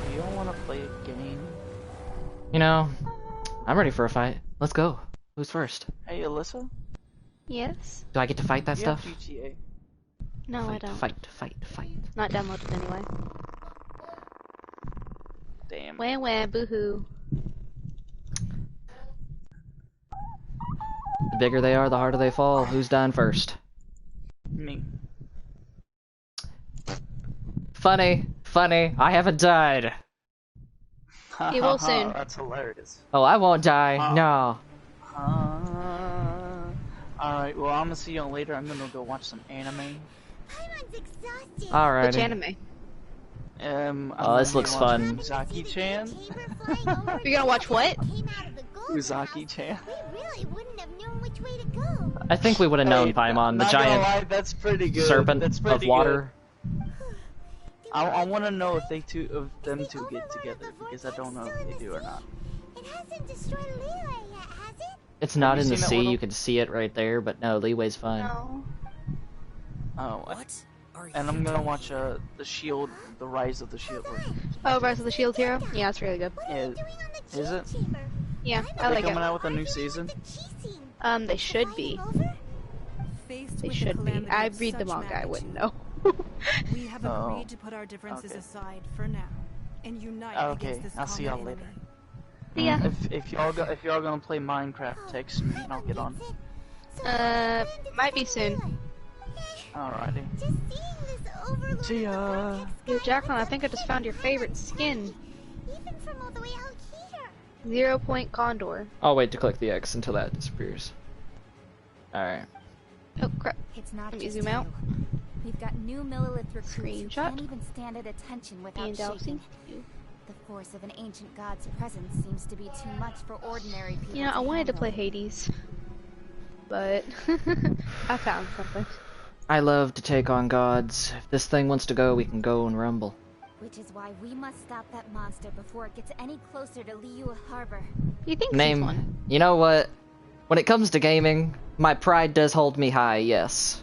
Do you want to play a game? you know, I'm ready for a fight. Let's go. Who's first? Hey, Alyssa? Yes? Do I get to fight that You have stuff? GTA. No, I Fight, don't. fight. Not downloaded anyway. Damn. Wah wah, boo-hoo. The bigger they are, the harder they fall. Who's dying first? Me. Funny. I haven't died. He will soon. That's hilarious. Oh, I won't die. No. Alright, well, I'm gonna see y'all later. I'm gonna go watch some anime. Paimon's exhausted. Which Alrighty. anime? I'm Oh, this gonna looks watch fun. Uzaki-chan? You're gonna watch what? Uzaki-chan. We really wouldn't have known which way to go. I think we would have known Hey, Paimon, the not gonna giant lie, that's pretty good. serpent That's of pretty water. I want to know if them two get together, because I don't know if they do or not. It hasn't destroyed Liyue yet, has it? It's not Have in you the seen it, sea, Whittle? you can see it right there, but no, Leeway's fine. No. Oh, What? Are and you I'm gonna telling watch me? the Shield, the Rise of the Shield. Oh, Rise of the Shield Hero? Yeah, it's really good. What are Yeah, you doing on the is Gene it? Chamber? Yeah, Paimon, I like coming it. out with a new arguing season? with the Chi scene. They should be. Fighting over? Faced They with the should be. calamity I of read the such manga, I wouldn't know. magnitude, we have Oh, agreed to put our differences okay. aside for now and unite Okay, against this I'll see common y'all later. enemy. Yeah. If y'all gonna play Minecraft, text me and I'll get on. Might be soon. Alrighty. Just seeing this overlord See of the ya. vortex Yo, sky Jacqueline, I was think I just found your favorite skin. even from all the way out here. 0 Point Condor. I'll wait to click the X until that disappears. Alright. Oh, crap. It's not Let me just zoom out. you. We've got new Millilith recruits who Screenshot. can't even stand at attention without And Elsie. shaking. The force of an ancient god's presence seems to be too much for ordinary people. You know, I wanted to handle. play Hades. but I found something. I love to take on gods. If this thing wants to go, we can go and rumble. Which is why we must stop that monster before it gets any closer to Liyue Harbor. He thinks he's one. You know what? When it comes to gaming, my pride does hold me high, yes.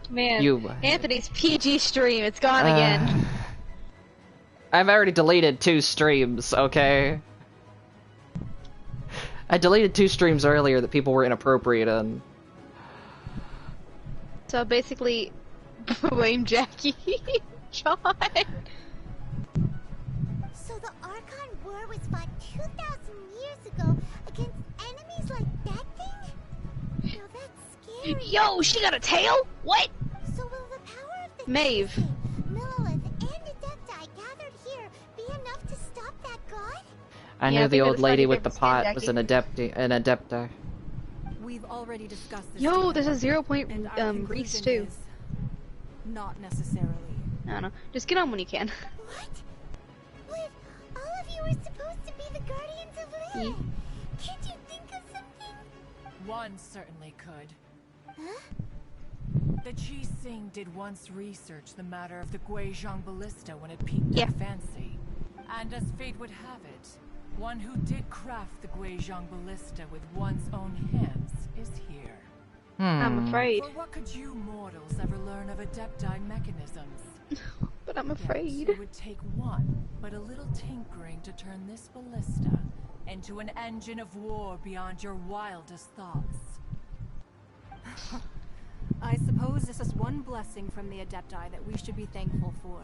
Man, Anthony's PG stream, it's gone again. I've already deleted 2 streams, okay? I deleted 2 streams earlier that people were inappropriate in. So basically, blame Jackie. John. So the Archon War was fought 2,000 years ago against enemies like that thing? Now that's scary. Yo, she got a tail? What? So will the power of the Maeve. Lilith, and Adepti gathered here be enough to stop that god? I knew the old lady with the pot was an Adepti. We've already discussed this. Yo, there's a 0 point Grease too. Not necessarily. I don't know. Just get on when you can. What? But all of you were supposed to be the guardians of Lilith. Can't you think of something? One certainly could. Huh? The Qi Sing did once research the matter of the Guizhong ballista when it piqued their fancy. And as fate would have it, one who did craft the Guizhong ballista with one's own hands is here. I'm afraid. For what could you mortals ever learn of Adepti mechanisms? But I'm afraid. Yes, it would take one, but a little tinkering to turn this ballista into an engine of war beyond your wildest thoughts. I suppose this is one blessing from the Adepti that we should be thankful for.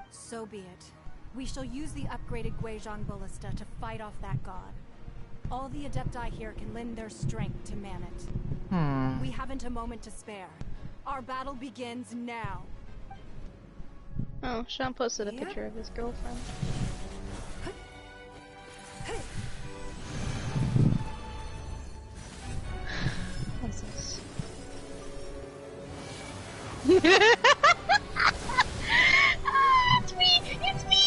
So be it. We shall use the upgraded Guizhong ballista to fight off that god. All the Adepti here can lend their strength to man it. We haven't a moment to spare. Our battle begins now. Oh, Sean posted a picture of his girlfriend. What's this? It's me! It's me!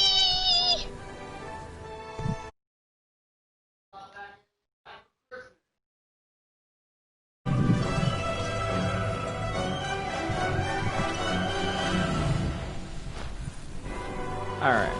Alright.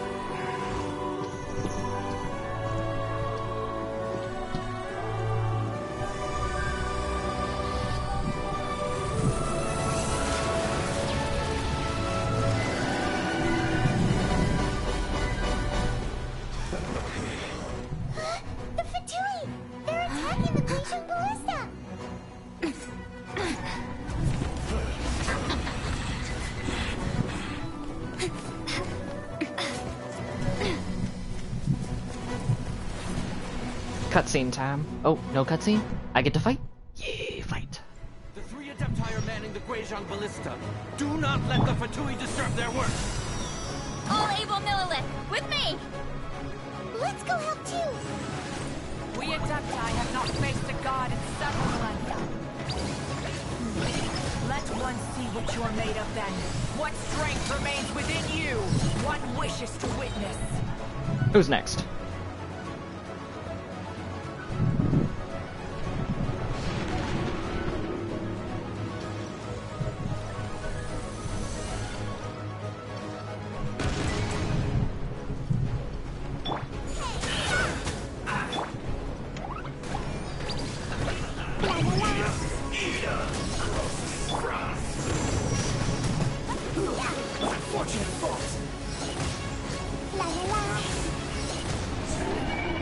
The Fatui! They're attacking the Guizhong ballista! Cutscene time. Oh, no cutscene? I get to fight? Yay, fight. The 3 Adepti are manning the Guizhong ballista. Do not let the Fatui disturb their work. All able Millilith, with me! Let's go help too! We Adepti have not faced a god in several millennia. Let one see what you're made of then. What strength remains within you? What wishes to witness? Who's next?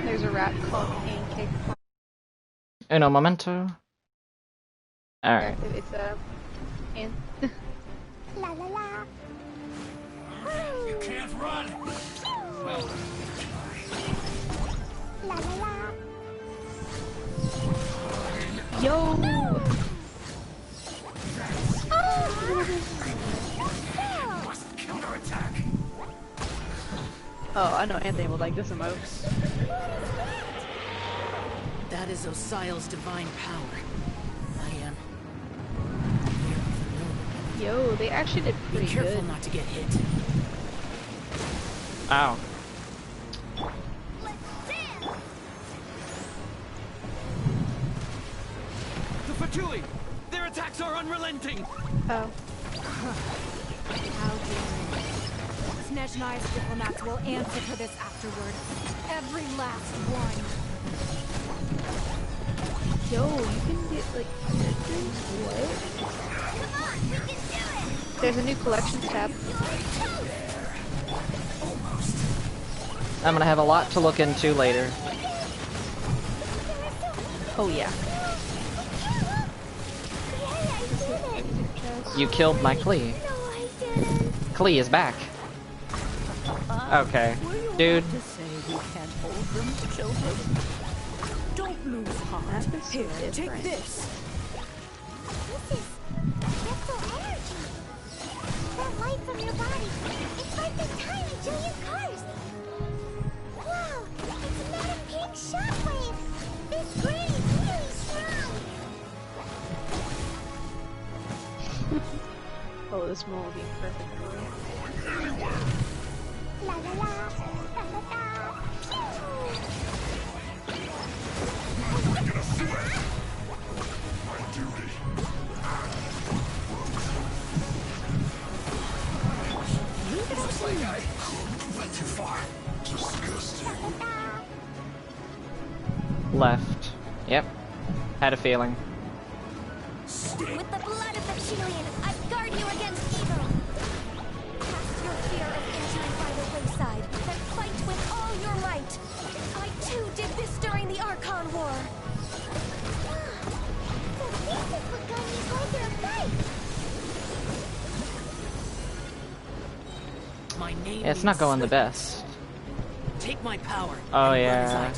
There's a rat called Pancake. Uno momento. Alright. It's and La la la. You can't run! Well, La la la. yo. must counterattack. Oh, I know Anthony will like this emote. That is Osial's divine power. I am. Yo, they actually did Be pretty careful good. not to get hit. Ow. Fatui! Their attacks are unrelenting! Oh. How dare you? Snezhnai's diplomats will answer for this afterward. Every last one. Yo, you can get like characters? What? Come on, we can do it! There's a new collections tab. I'm gonna have a lot to look into later. Oh yeah. You killed my Klee. Klee is back. Okay, dude. To say we can't hold them, children? Don't lose heart. Here, take this. This is mental energy. That light from your body. It's like the tiny Julian cars. Wow, it's not a pink shockwave. This green is really strong. Oh, this one will be perfect for me. La la la, la la la. I'm gonna sweat. My duty. Went too far. Disgusting. Left. Yep. Had a feeling. With the blood of the Chilean, I guard you against evil. Cast your fear of injury by the wayside, then fight with all your might. I too did this during the Archon War. So this is what got me going through a fight. My name Yeah, it's not going the best. Take my power. Oh yeah.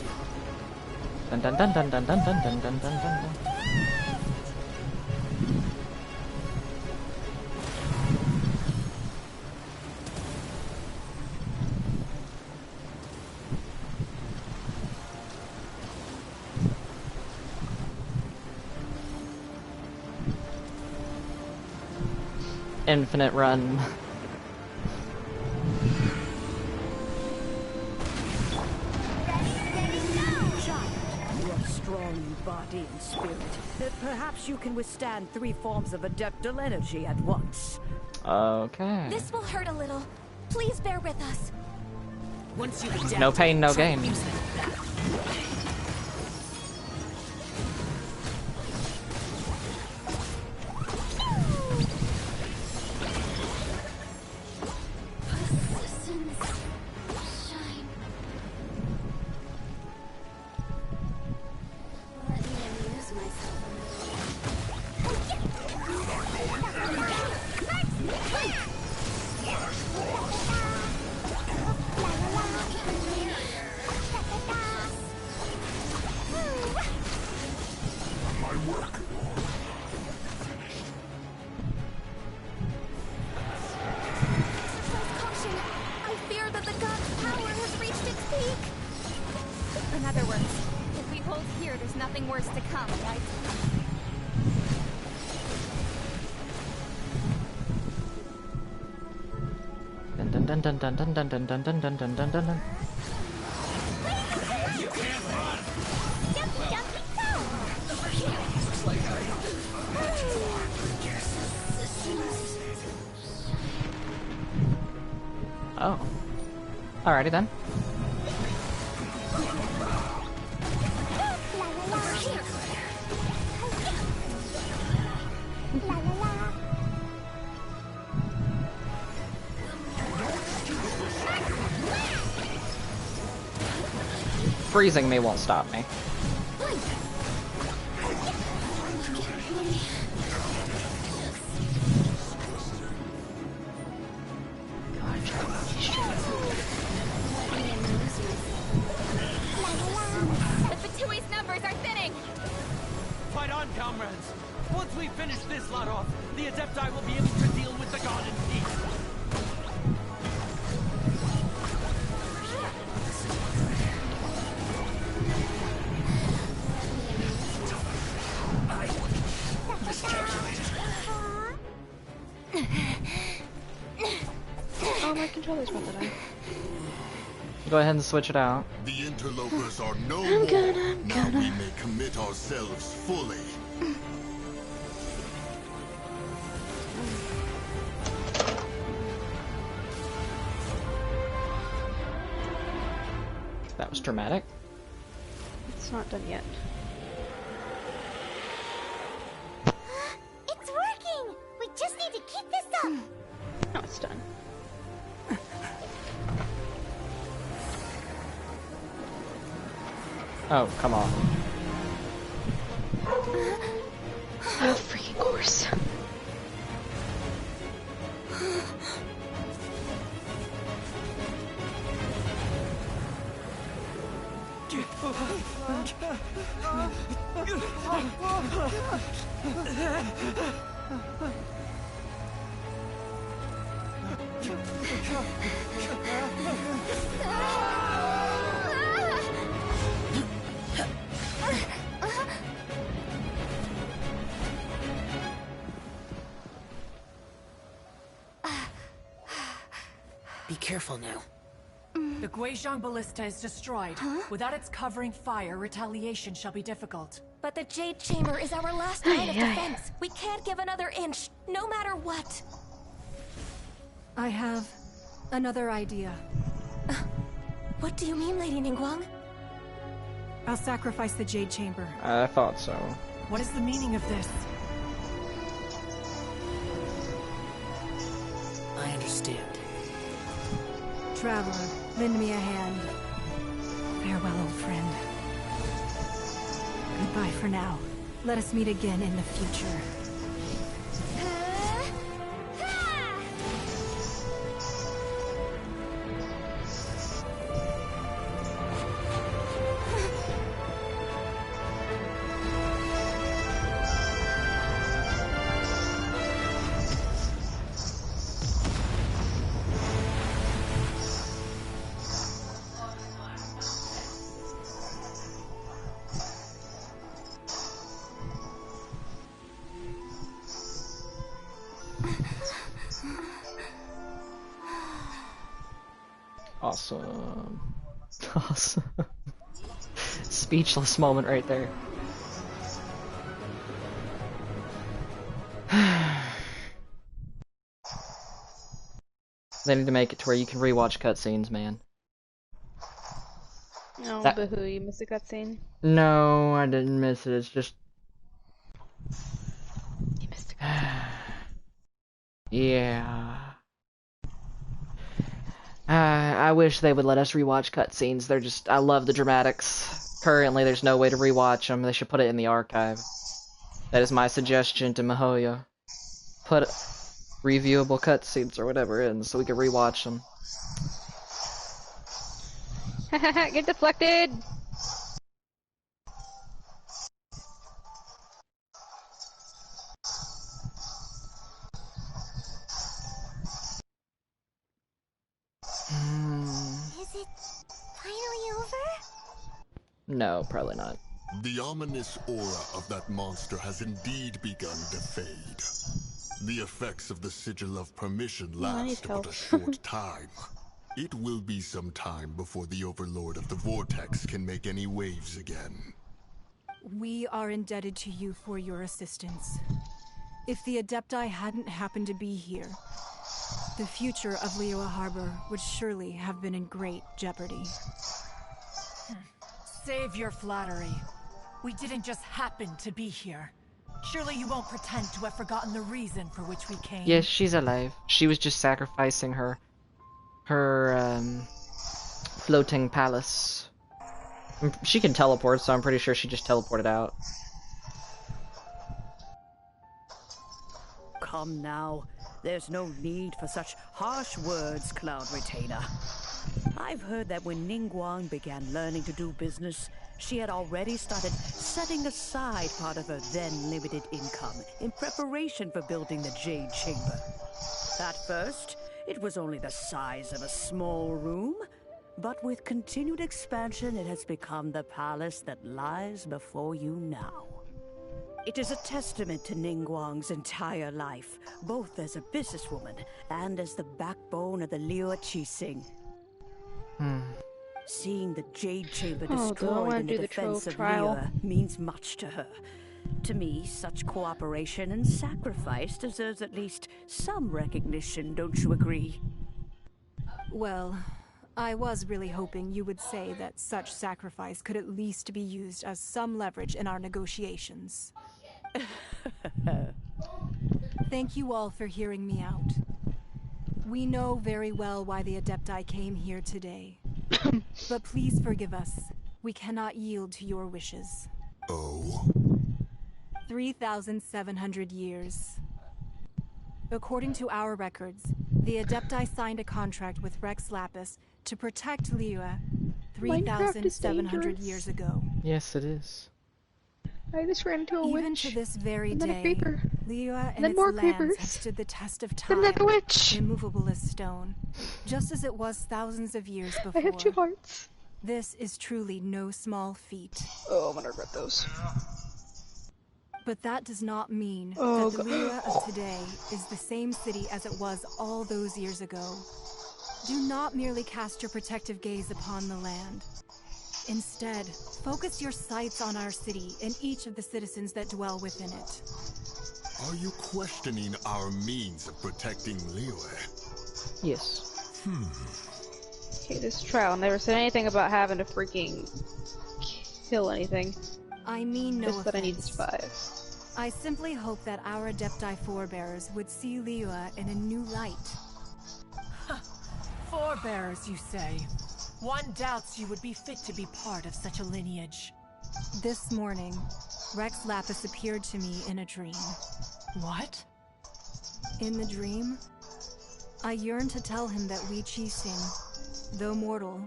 Dun dun dun dun dun dun dun dun dun dun dun. Infinite run. You are strong in body and spirit. Perhaps you can withstand 3 forms of adeptal energy at once. Okay. This will hurt a little. Please bear with us. Once you adapt, No pain, no gain. In other words, if we hold here, there's nothing worse to come, right? Dun dun dun dun dun dun dun dun dun dun dun dun dun dun. Oh. Alrighty then. Freezing me won't stop me. The Fatui's numbers are thinning! Fight on, comrades! Once we finish this lot off, the Adepti will be able to deal with the god in peace. Oh, my controller's about to die. Go ahead and switch it out. The interlopers are no I'm more. gonna. Now we may commit ourselves fully. That was dramatic. It's not done yet. It's working! We just need to keep this up! No, it's done. Oh, come on. Oh, freaking course. Be careful now. The Guizhong Ballista is destroyed. Without its covering fire, retaliation shall be difficult. But the Jade Chamber is our last line of defense. We can't give another inch, no matter what. I have another idea. What do you mean, Lady Ningguang? I'll sacrifice the Jade Chamber. I thought so. What is the meaning of this? I understand. Traveler, lend me a hand. Farewell, old friend. Goodbye for now. Let us meet again in the future. Awesome. Awesome. Speechless moment right there. They need to make it to where you can rewatch cutscenes, man. No, That- boo-hoo, you missed a cutscene. No, I didn't miss it. It's just... You missed a cutscene. Yeah. I wish they would let us rewatch cutscenes. They're just... I love the dramatics. Currently, there's no way to rewatch them. They should put it in the archive. That is my suggestion to Mihoyo. Put reviewable cutscenes or whatever in so we can rewatch them. Get deflected! Is it finally over? No, probably not. The ominous aura of that monster has indeed begun to fade. The effects of the Sigil of Permission I need last help. but a short time. It will be some time before the Overlord of the Vortex can make any waves again. We are indebted to you for your assistance. If the Adepti hadn't happened to be here, the future of Liyue Harbor would surely have been in great jeopardy. Save your flattery. We didn't just happen to be here. Surely you won't pretend to have forgotten the reason for which we came. Yes, she's alive. She was just sacrificing her floating palace. She can teleport, so I'm pretty sure she just teleported out. Come now. There's no need for such harsh words, Cloud Retainer. I've heard that when Ningguang began learning to do business, she had already started setting aside part of her then limited income in preparation for building the Jade Chamber. At first, it was only the size of a small room, but with continued expansion, it has become the palace that lies before you now. It is a testament to Ningguang's entire life, both as a businesswoman and as the backbone of the Liyue Qixing. Seeing the Jade Chamber Oh, do I destroyed wanna in the do the defense Trove of trial? Liyue means much to her. To me, such cooperation and sacrifice deserves at least some recognition, don't you agree? Well, I was really hoping you would say that such sacrifice could at least be used as some leverage in our negotiations. Thank you all for hearing me out. We know very well why the Adepti came here today. But please forgive us. We cannot yield to your wishes. Oh? 3,700 years. According to our records, the Adepti signed a contract with Rex Lapis to protect Liyue 3,700 years ago. Yes, it is. I just ran into a witch. Even to this very and then day, a creeper. Liyue and then its more lands creepers. have stood the test of time, Another witch. immovable as stone, just as it was thousands of years before. I have 2 hearts. This is truly no small feat. Oh, I'm gonna regret those. But that does not mean Oh, that the Liyue of today is the same city as it was all those years ago. Do not merely cast your protective gaze upon the land. Instead, focus your sights on our city and each of the citizens that dwell within it. Are you questioning our means of protecting Liyue? Yes. Okay, this trial never said anything about having to freaking kill anything. I mean no Just that I need to offense. survive. I simply hope that our Adepti forebears would see Liyue in a new light. Forebearers, you say? One doubts you would be fit to be part of such a lineage. This morning, Rex Lapis appeared to me in a dream. What? In the dream, I yearned to tell him that we Qixing, though mortal,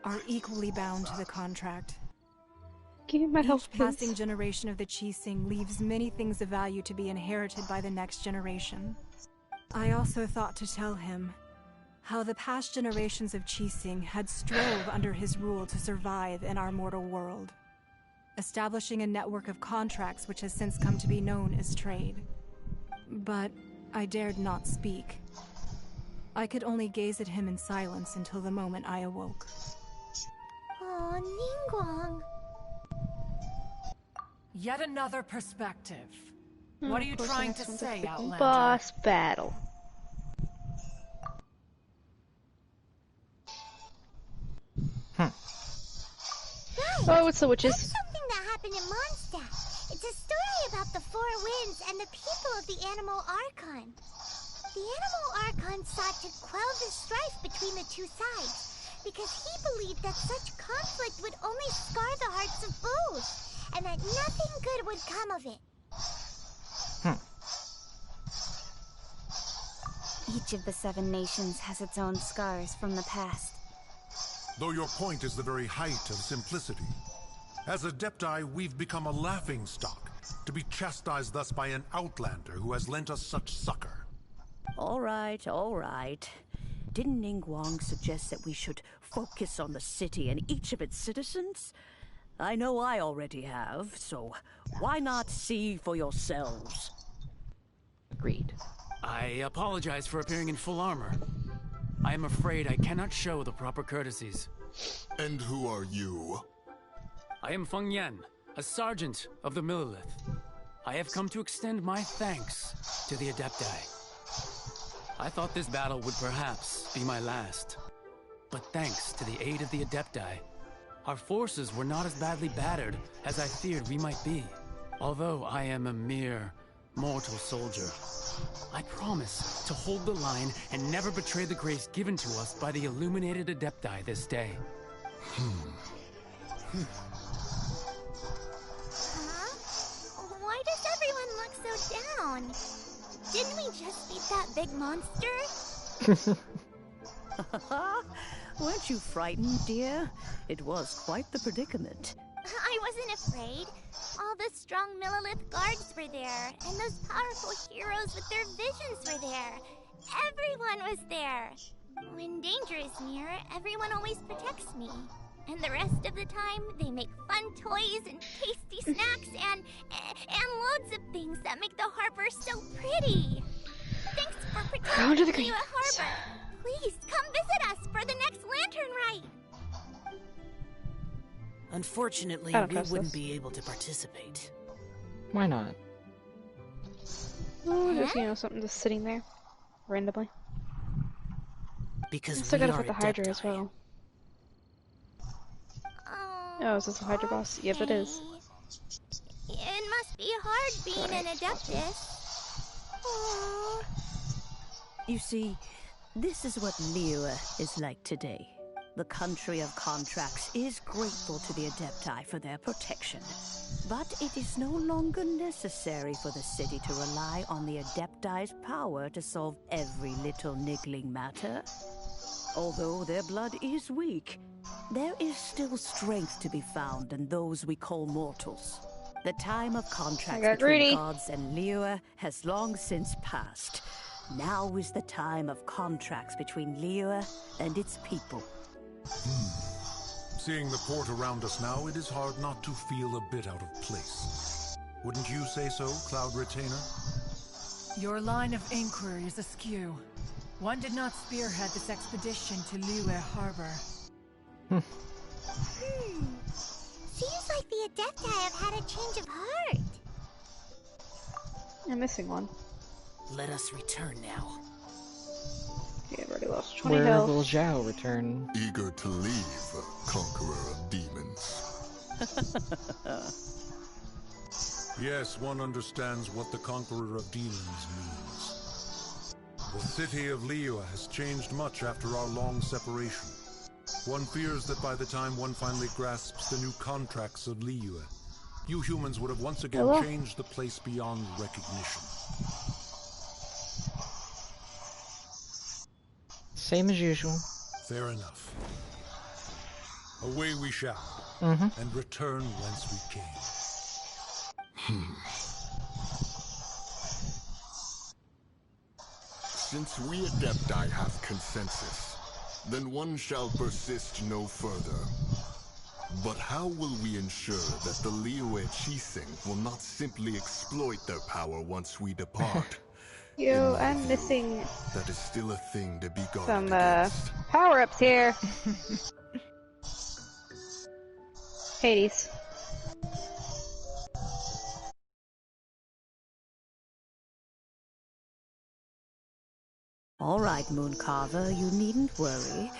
are equally bound to the contract. Give me my health, Each passing generation of the Qixing leaves many things of value to be inherited by the next generation. I also thought to tell him how the past generations of Qixing had strove under his rule to survive in our mortal world, establishing a network of contracts which has since come to be known as trade. But I dared not speak. I could only gaze at him in silence until the moment I awoke. Oh, Ningguang. Yet another perspective. What are you Of course, trying the to next one's a say, freaking Outlander? boss battle. Oh, it's the witches. That's something that happened in Mondstadt. It's a story about the 4 winds and the people of the Animal Archon. The Animal Archon sought to quell the strife between the 2 sides, because he believed that such conflict would only scar the hearts of both, and that nothing good would come of it. Each of the 7 nations has its own scars from the past. Though your point is the very height of simplicity. As Adepti, we've become a laughingstock, to be chastised thus by an outlander who has lent us such succor. All right, all right. Didn't Ningguang suggest that we should focus on the city and each of its citizens? I know I already have, so why not see for yourselves? Agreed. I apologize for appearing in full armor. I am afraid I cannot show the proper courtesies. And who are you? I am Feng Yan, a sergeant of the Millilith. I have come to extend my thanks to the Adepti. I thought this battle would perhaps be my last. But thanks to the aid of the Adepti, our forces were not as badly battered as I feared we might be. Although I am a mere mortal soldier, I promise to hold the line and never betray the grace given to us by the illuminated Adepti this day. Huh? Why does everyone look so down? Didn't we just beat that big monster? Weren't you frightened, dear? It was quite the predicament. I wasn't afraid. All the strong Millilith guards were there, and those powerful heroes with their visions were there. Everyone was there. When danger is near, everyone always protects me. And the rest of the time, they make fun toys and tasty snacks and loads of things that make the harbor so pretty. Thanks for protecting me at harbor. Please come visit us for the next lantern rite. Unfortunately, I don't we trust wouldn't this. be able to participate. Why not? Oh, just, something just sitting there. Randomly. because Still we gotta are put the Hydra as Adepti. well. Oh, is this a Hydra boss? Yep, it is. It must be hard being an Adeptus. Aww. You see, this is what Liyue is like today. The country of contracts is grateful to the Adepti for their protection. But it is no longer necessary for the city to rely on the Adepti's power to solve every little niggling matter. Although their blood is weak, there is still strength to be found in those we call mortals. The time of contracts between gods and Liyue has long since passed. Now is the time of contracts between Liyue and its people. Seeing the port around us now, it is hard not to feel a bit out of place. Wouldn't you say so, Cloud Retainer? Your line of inquiry is askew. One did not spearhead this expedition to Liyue Harbor. Seems like the Adepti have had a change of heart. I'm missing one. Let us return now. Okay, I've already lost 20 Where health. will Zhao return? Eager to leave, Conqueror of Demons. Yes, one understands what the Conqueror of Demons means. The city of Liyue has changed much after our long separation. One fears that by the time one finally grasps the new contracts of Liyue, you humans would have once again changed the place beyond recognition. Same as usual. Fair enough. Away we shall, and return whence we came. Since we Adepti have consensus, then one shall persist no further. But how will we ensure that the Liyue Chising will not simply exploit their power once we depart? Yo, I'm missing That is still a thing to be guarded some against. power-ups here. Hades. All right, Mooncarver, you needn't worry.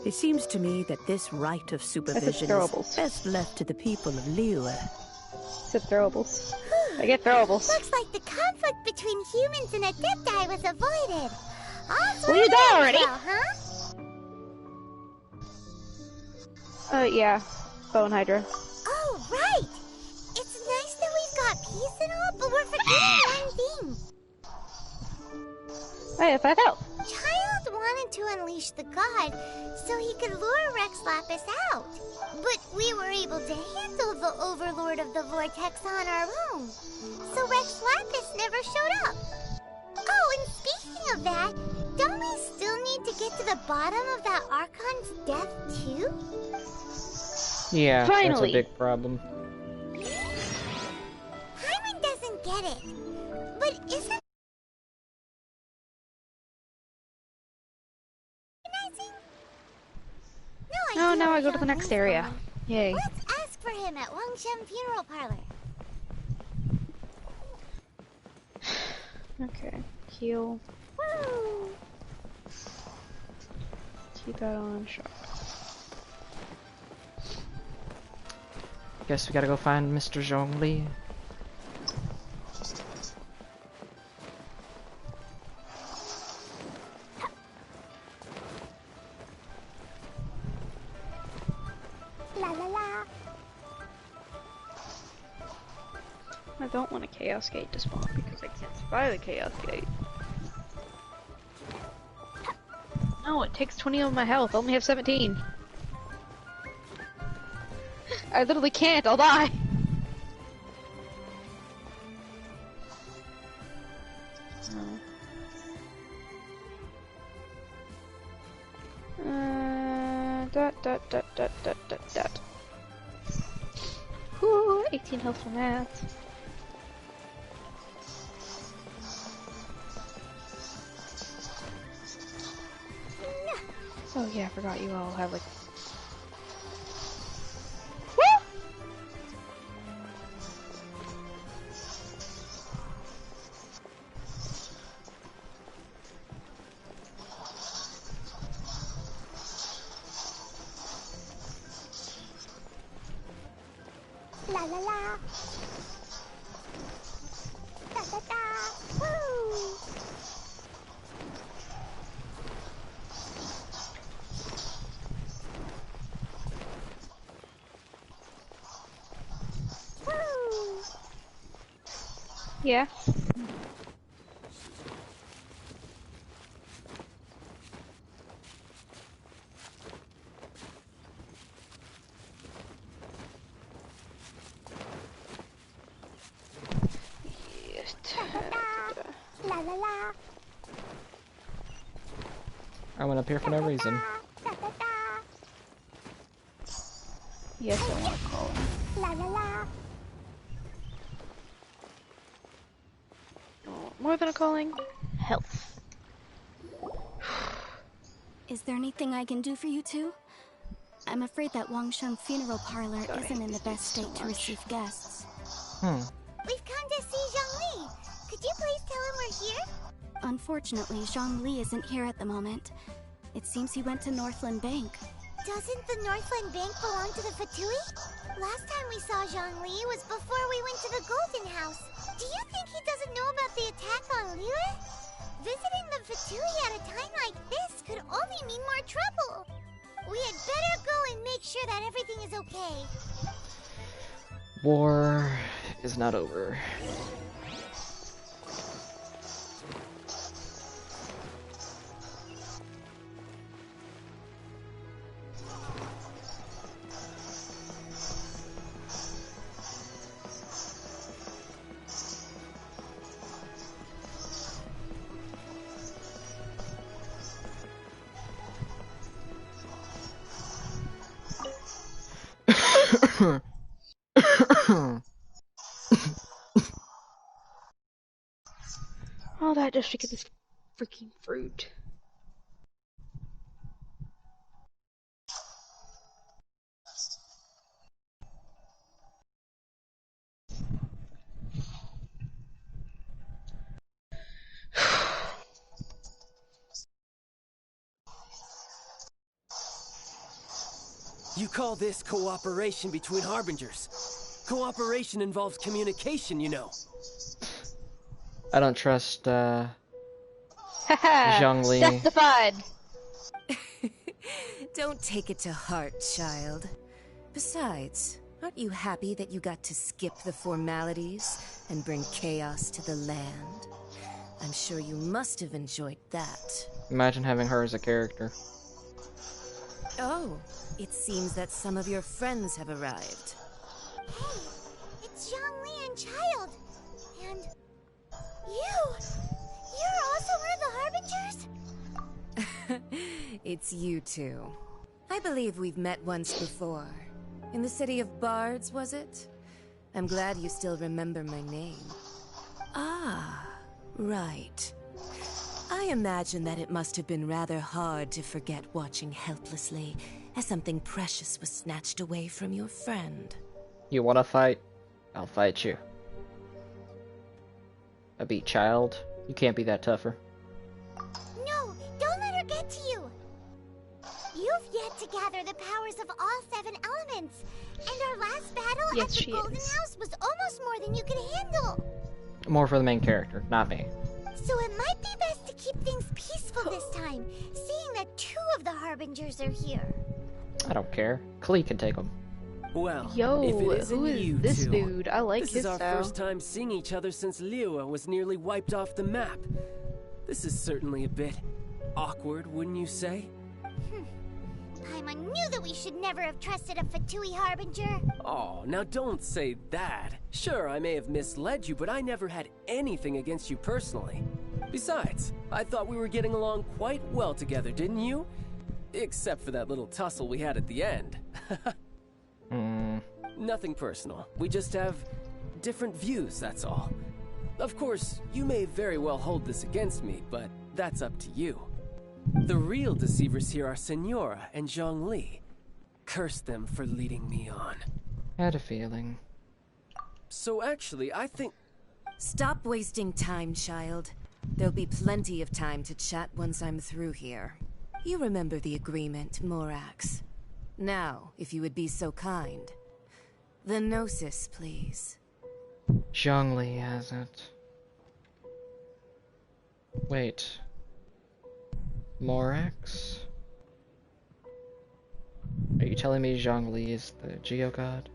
It seems to me that this right of supervision is best left to the people of Liyue. Said throwables. I get throwables. Looks like the conflict between humans and Adepti was avoided. Will you die already? Well, huh? Yeah. Bone Hydra. Oh, right! It's nice that we've got peace and all, but we're forgetting one thing. I have 5 health. Child wanted to unleash the god so he could lure Rex Lapis out. But we were able to handle the Overlord of the Vortex on our own. So Rex Lapis never showed up. Oh, and speaking of that, don't we still need to get to the bottom of that Archon's death too? Yeah, Finally. That's a big problem. Hyman doesn't get it. But isn't No, now I go to the next area. Yay. Let's ask for him at Wangshem Funeral Parlor. Okay. Heal. Woo! Keep that on. Shot. Guess we gotta go find Mr. Zhongli. La la la. I don't want a Chaos Gate to spawn because I can't survive the Chaos Gate. No, it takes 20 of my health. I only have 17. I literally can't. I'll die. Dot. Whew, 18 health from that. Oh yeah, I forgot you all have like... Woo! La la la. Da da da. Woo. Woo. Yeah. La la la. I went up here for no reason. Da da da. Yes, I want to call him. La la la. More than a calling. Health. Is there anything I can do for you two? I'm afraid that Wangsheng Funeral Parlor isn't in the best state to receive guests. We've come to see Zhongli. Could you please tell him we're here? Unfortunately, Zhongli isn't here at the moment. It seems he went to Northland Bank. Doesn't the Northland Bank belong to the Fatui? Last time we saw Zhongli was before we went to the Golden House. Do you think he doesn't know about the attack on Liyue? Visiting the Fatui at a time like this could only mean more trouble. We had better go and make sure that everything is okay. War is not over. All that just to get this freaking fruit. You call this cooperation between Harbingers? Cooperation involves communication, you know. I don't trust, Haha! Zhongli. Justified! Don't take it to heart, child. Besides, aren't you happy that you got to skip the formalities and bring chaos to the land? I'm sure you must have enjoyed that. Imagine having her as a character. Oh, it seems that some of your friends have arrived. Hey, it's Zhongli and Child. And you're also one of the Harbingers? It's you two. I believe we've met once before. In the city of Bards, was it? I'm glad you still remember my name. Ah, right. I imagine that it must have been rather hard to forget watching helplessly as something precious was snatched away from your friend. You wanna fight? I'll fight you. I beat Child. You can't be that tougher. No, don't let her get to you. You've yet to gather the powers of all 7 elements. And our last battle at the Golden House was almost more than you could handle. More for the main character, not me. So it might be best to keep things peaceful this time, seeing that 2 of the Harbingers are here. I don't care. Klee can take them. Well, Yo, if it isn't who is you this two, dude? I like this his is our style. first time seeing each other since Liyue was nearly wiped off the map. This is certainly a bit awkward, wouldn't you say? Paimon knew that we should never have trusted a Fatui Harbinger. Oh, now don't say that. Sure, I may have misled you, but I never had anything against you personally. Besides, I thought we were getting along quite well together, didn't you? Except for that little tussle we had at the end. Nothing personal. We just have different views, that's all. Of course, you may very well hold this against me, but that's up to you. The real deceivers here are Senora and Zhongli. Curse them for leading me on. Had a feeling. So actually, I think... Stop wasting time, child. There'll be plenty of time to chat once I'm through here. You remember the agreement, Morax. Now, if you would be so kind. The Gnosis, please. Zhongli has it. Wait. Morax? Are you telling me Zhongli is the Geogod?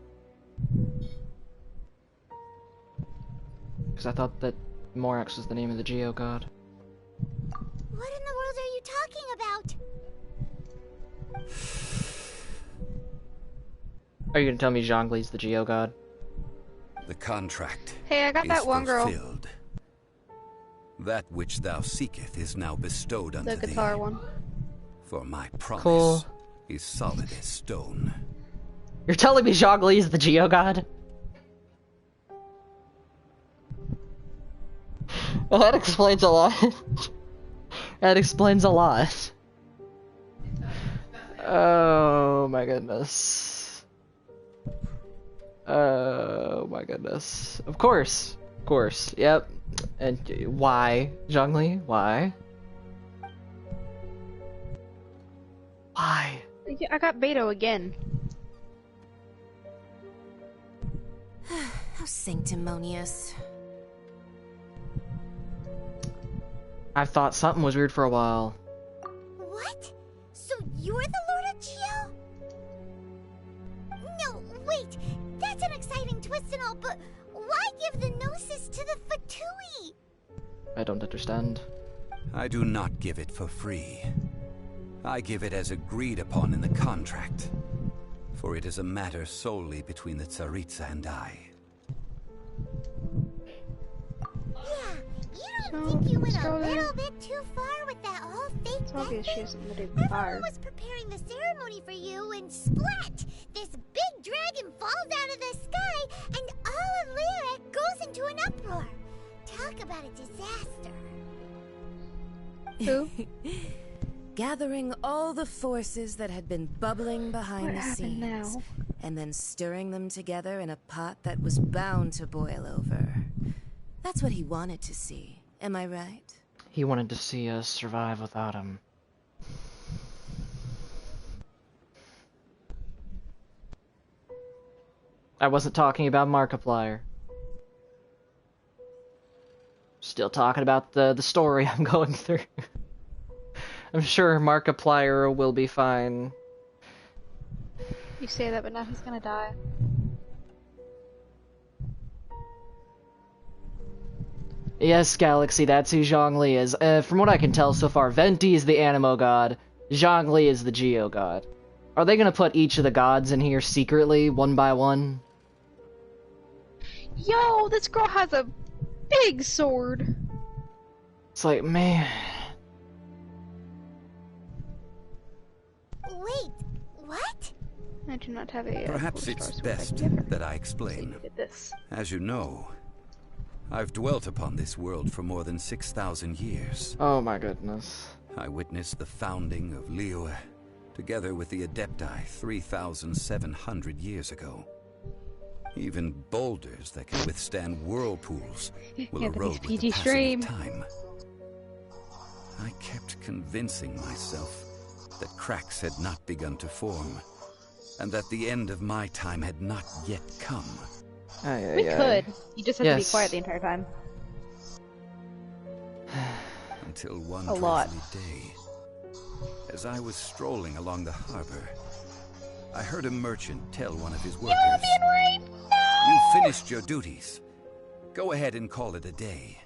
Because I thought that Morax was the name of the Geogod. What in the world are you talking about? Are you gonna tell me Zhongli's the Geogod? The contract Hey, I got that one girl. fulfilled. That which thou seeketh is now bestowed unto The thee. guitar one. For my promise Cool. is solid as stone. You're telling me Zhongli is the Geogod? Well, that explains a lot. That explains a lot. Oh my goodness. Oh my goodness. Of course. Of course. Yep. And why, Zhongli? Why? Why? Yeah, I got Beto again. How sanctimonious. I thought something was weird for a while. What? So you're the Lord of Geo? No, wait. That's an exciting twist and all, but why give the Gnosis to the Fatui? I don't understand. I do not give it for free. I give it as agreed upon in the contract. For it is a matter solely between the Tsaritsa and I. Yeah, you don't think you went a little bit too far with that whole fake It's obvious she hasn't been Everyone fired. was preparing the ceremony for you, and splat! This big dragon falls out of the sky, and all of Lyra goes into an uproar. Talk about a disaster. Who? Gathering all the forces that had been bubbling behind What the happened scenes, now? and then stirring them together in a pot that was bound to boil over. That's what he wanted to see, am I right? He wanted to see us survive without him. I wasn't talking about Markiplier. Still talking about the story I'm going through. I'm sure Markiplier will be fine. You say that, but now he's gonna die. Yes, Galaxy, that's who Zhongli is. From what I can tell so far, Venti is the Animo God, Zhongli is the Geo God. Are they gonna put each of the gods in here secretly, one by one? Yo, this girl has a big sword. It's like, man. Wait, what? I do not have a. Perhaps it's best that I explain. As you know, I've dwelt upon this world for more than 6,000 years. Oh my goodness. I witnessed the founding of Liyue, together with the Adepti 3,700 years ago. Even boulders that can withstand whirlpools will erode with the passing of time. I kept convincing myself that cracks had not begun to form, and that the end of my time had not yet come. We could. You just have to be quiet the entire time. Until one A lot. drizzly day, as I was strolling along the harbor, I heard a merchant tell one of his workers, "You finished your duties. Go ahead and call it a day."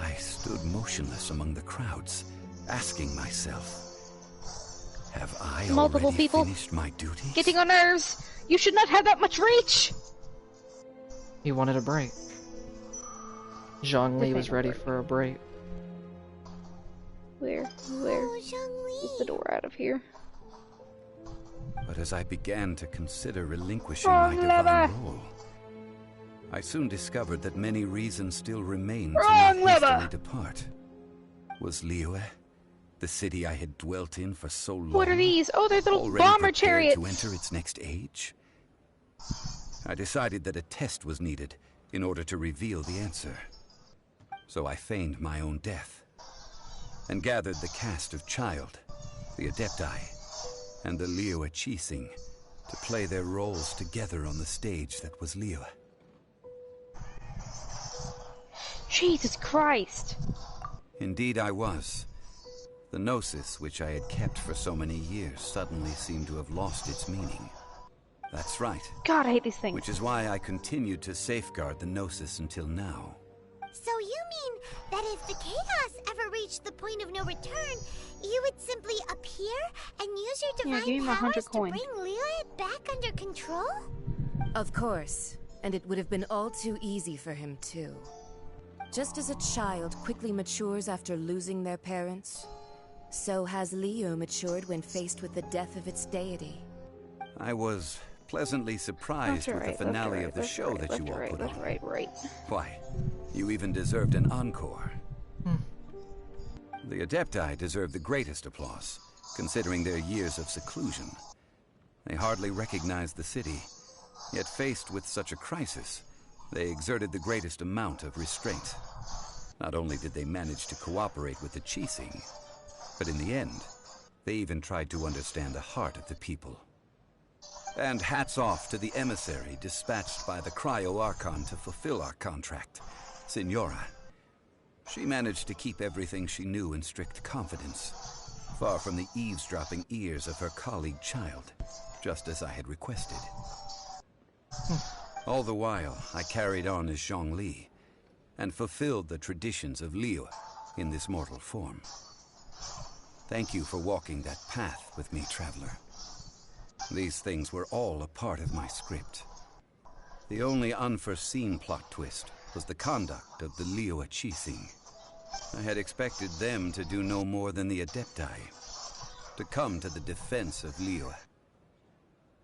I stood motionless among the crowds, asking myself, have I Multiple already people finished my duty? getting on nerves. You should not have that much reach. He wanted a break. Zhongli was ready for a break. Where is the door out of here? But as I began to consider relinquishing Wrong my divine lever. role, I soon discovered that many reasons still remained Wrong to not lever. hastily depart. Was Liyue, the city I had dwelt in for so long, What are these? Oh, they're little already bomber prepared chariots. to enter its next age? I decided that a test was needed in order to reveal the answer. So I feigned my own death, and gathered the cast of Child, the Adepti, and the Liyue Qixing to play their roles together on the stage that was Liyue. Jesus Christ! Indeed I was. The Gnosis, which I had kept for so many years, suddenly seemed to have lost its meaning. That's right. God, I hate these things. Which is why I continued to safeguard the Gnosis until now. So you mean that if the chaos ever reached the point of no return, you would simply appear and use your divine powers to bring Liyue back under control? Of course, and it would have been all too easy for him too. Just as a child quickly matures after losing their parents, so has Liyue matured when faced with the death of its deity. I was pleasantly surprised with the finale of the show that you all put on. Right. Why, you even deserved an encore. The Adepti deserve the greatest applause, considering their years of seclusion. They hardly recognized the city, yet faced with such a crisis, they exerted the greatest amount of restraint. Not only did they manage to cooperate with the Qixing, but in the end, they even tried to understand the heart of the people. And hats off to the emissary dispatched by the Cryo-Archon to fulfill our contract, Signora. She managed to keep everything she knew in strict confidence, far from the eavesdropping ears of her colleague child, just as I had requested. All the while, I carried on as Zhongli, and fulfilled the traditions of Liyue in this mortal form. Thank you for walking that path with me, traveler. These things were all a part of my script. The only unforeseen plot twist was the conduct of the Liyue Qixing. I had expected them to do no more than the Adepti, to come to the defense of Liyue.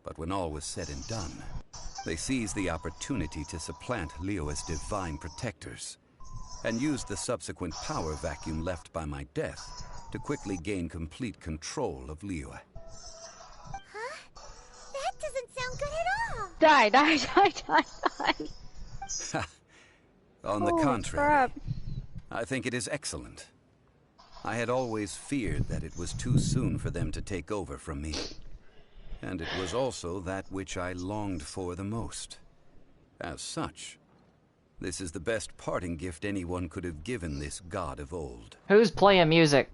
But when all was said and done, they seized the opportunity to supplant Liyue's divine protectors, and used the subsequent power vacuum left by my death to quickly gain complete control of Liyue. That doesn't sound good at all! Die! On the contrary, I think it is excellent. I had always feared that it was too soon for them to take over from me. And it was also that which I longed for the most. As such, this is the best parting gift anyone could have given this god of old. Who's playing music?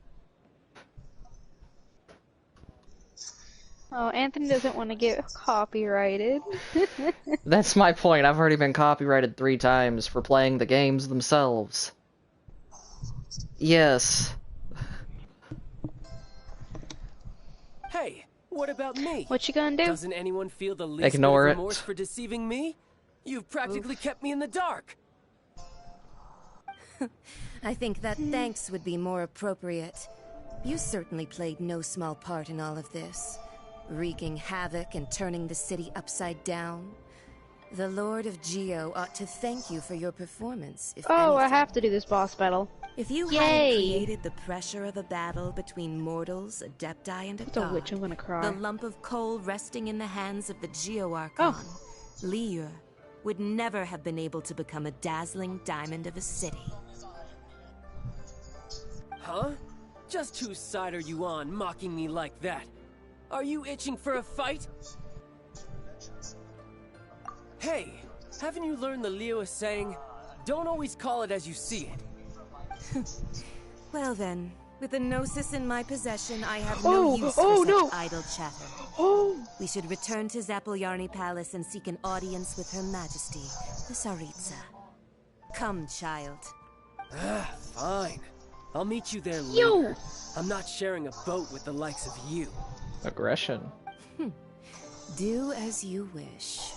Oh, Anthony doesn't want to get copyrighted. That's my point. I've already been copyrighted 3 times for playing the games themselves. Yes. Hey, what about me? What you gonna do? Doesn't anyone feel the least Ignore bit it. of remorse for deceiving me? You've practically kept me in the dark. I think that thanks would be more appropriate. You certainly played no small part in all of this, wreaking havoc and turning the city upside down. The Lord of Geo ought to thank you for your performance, if anything. I have to do this boss battle. If you hadn't created the pressure of a battle between mortals, Adepti, and a god, witch, I'm gonna cry. the lump of coal resting in the hands of the Geo-Archon, Liyue, would never have been able to become a dazzling diamond of a city. Huh? Just whose side are you on, mocking me like that? Are you itching for a fight? Hey, haven't you learned the Liyue saying, don't always call it as you see it? Well then, with the Gnosis in my possession, I have no use for such idle chatter. We should return to Zapoljarny Palace and seek an audience with Her Majesty, the Tsaritsa. Come, child. Fine. I'll meet you there later. I'm not sharing a boat with the likes of you. Aggression. Do as you wish.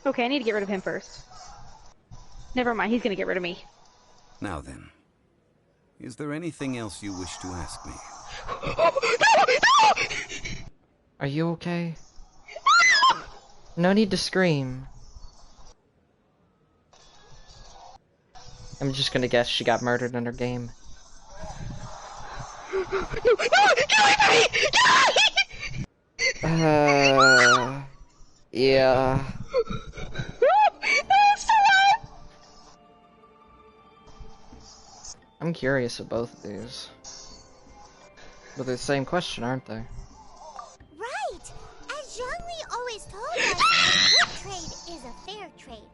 Okay, I need to get rid of him first. Never mind, he's gonna get rid of me. Now then, is there anything else you wish to ask me? Are you okay? No need to scream. I'm just gonna guess she got murdered in her game. Yeah. I'm curious of both of these. But they're the same question, aren't they? Right! As Zhongli always told us, a good trade is a fair trade.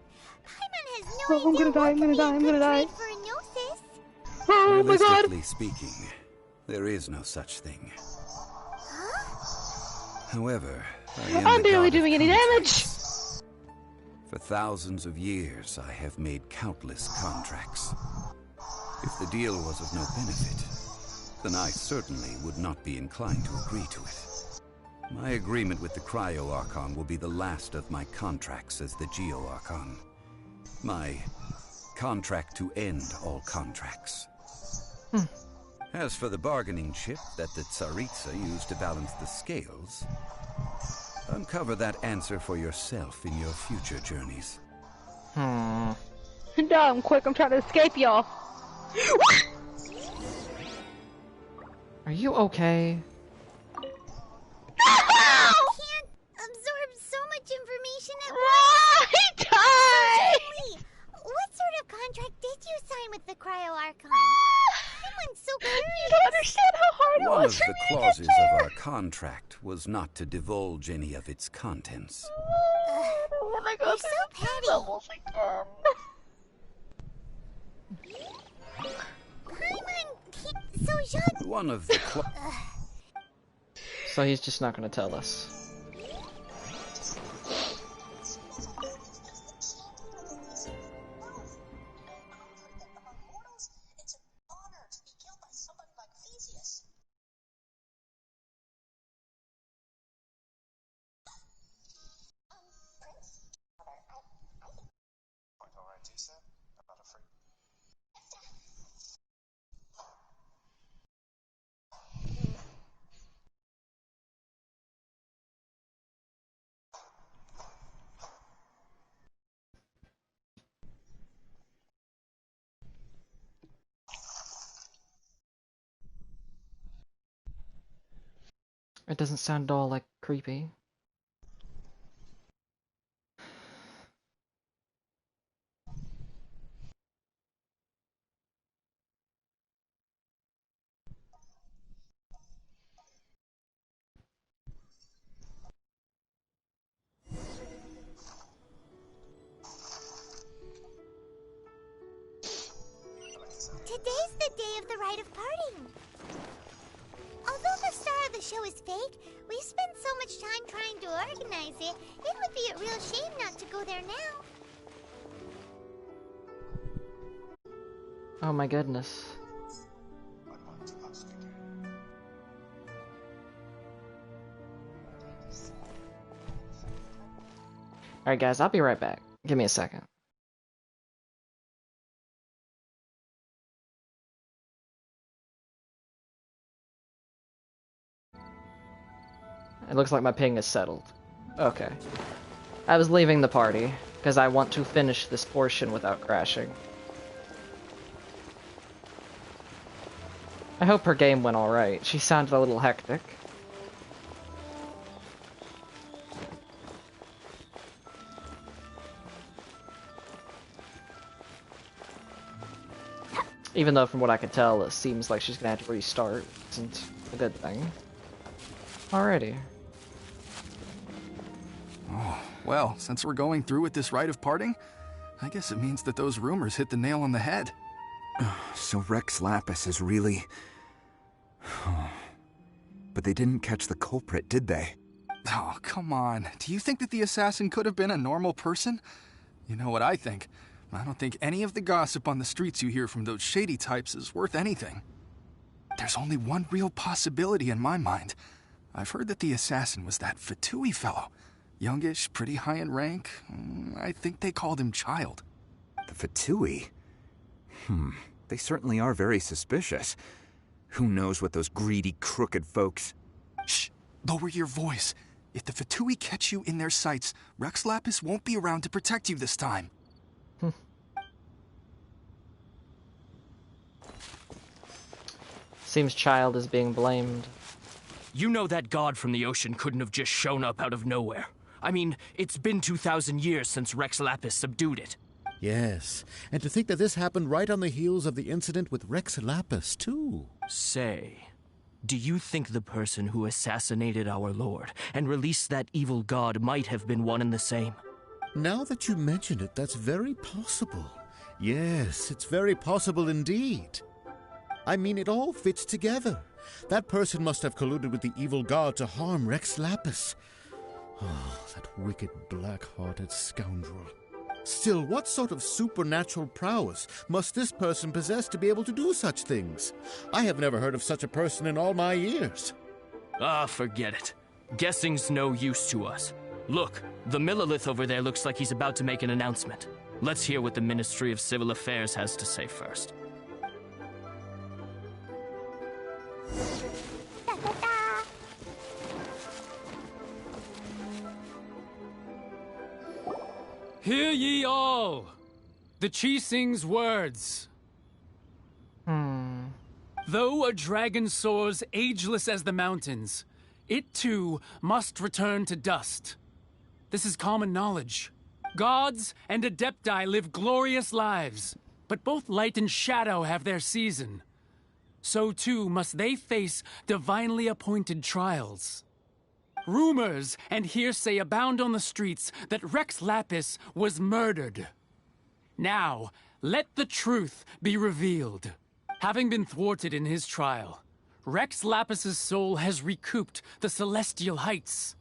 Paimon has no idea I'm gonna die, I'm gonna die, I'm gonna die. for a gnosis. Oh my god! Realistically speaking, there is no such thing. However, I'm barely doing any damage! For thousands of years, I have made countless contracts. If the deal was of no benefit, then I certainly would not be inclined to agree to it. My agreement with the Cryo Archon will be the last of my contracts as the Geo Archon. My contract to end all contracts. As for the bargaining chip that the Tsaritsa used to balance the scales, uncover that answer for yourself in your future journeys. No, I'm quick, I'm trying to escape y'all. Are you okay? I can't absorb so much information at once. I died! Zhongli, what sort of contract did you sign with the Cryo Archon? Someone's so curious. You don't understand how hard it One was of for the me to get clauses there. of our contract was not to divulge any of its contents. I don't want to go You're through so the petty. levels again. Paimon, so Zhong... One of the So he's just not gonna tell us. It doesn't sound at all like creepy. Today's the day of the rite of parting. Although the star of the show is fake, we spent so much time trying to organize it, it would be a real shame not to go there now. Oh my goodness. Alright guys, I'll be right back. Give me a second. It looks like my ping is settled. Okay. I was leaving the party, because I want to finish this portion without crashing. I hope her game went alright. She sounded a little hectic. Even though from what I can tell, it seems like she's gonna have to restart. Isn't a good thing. Alrighty. Oh, well, since we're going through with this rite of parting, I guess it means that those rumors hit the nail on the head. So Rex Lapis is really... But they didn't catch the culprit, did they? Oh, come on. Do you think that the assassin could have been a normal person? You know what I think. I don't think any of the gossip on the streets you hear from those shady types is worth anything. There's only one real possibility in my mind. I've heard that the assassin was that Fatui fellow. Youngish, pretty high in rank. I think they called him Child. The Fatui? They certainly are very suspicious. Who knows what those greedy, crooked folks... Shh! Lower your voice. If the Fatui catch you in their sights, Rex Lapis won't be around to protect you this time. Seems Child is being blamed. You know that god from the ocean couldn't have just shown up out of nowhere. I mean, it's been 2,000 years since Rex Lapis subdued it. Yes, and to think that this happened right on the heels of the incident with Rex Lapis, too. Say, Do you think the person who assassinated our lord and released that evil god might have been one and the same? Now that you mention it, that's very possible. Yes, it's very possible indeed. I mean, it all fits together. That person must have colluded with the evil god to harm Rex Lapis. Oh, that wicked, black-hearted scoundrel. Still, what sort of supernatural prowess must this person possess to be able to do such things? I have never heard of such a person in all my years. Ah, forget it. Guessing's no use to us. Look, the Millilith over there looks like he's about to make an announcement. Let's hear what the Ministry of Civil Affairs has to say first. Hear ye all! The Qixing's words. Though a dragon soars ageless as the mountains, it too must return to dust. This is common knowledge. Gods and Adepti live glorious lives, but both light and shadow have their season. So too must they face divinely appointed trials. Rumors and hearsay abound on the streets that Rex Lapis was murdered. Now, let the truth be revealed. Having been thwarted in his trial, Rex Lapis's soul has recouped the celestial heights.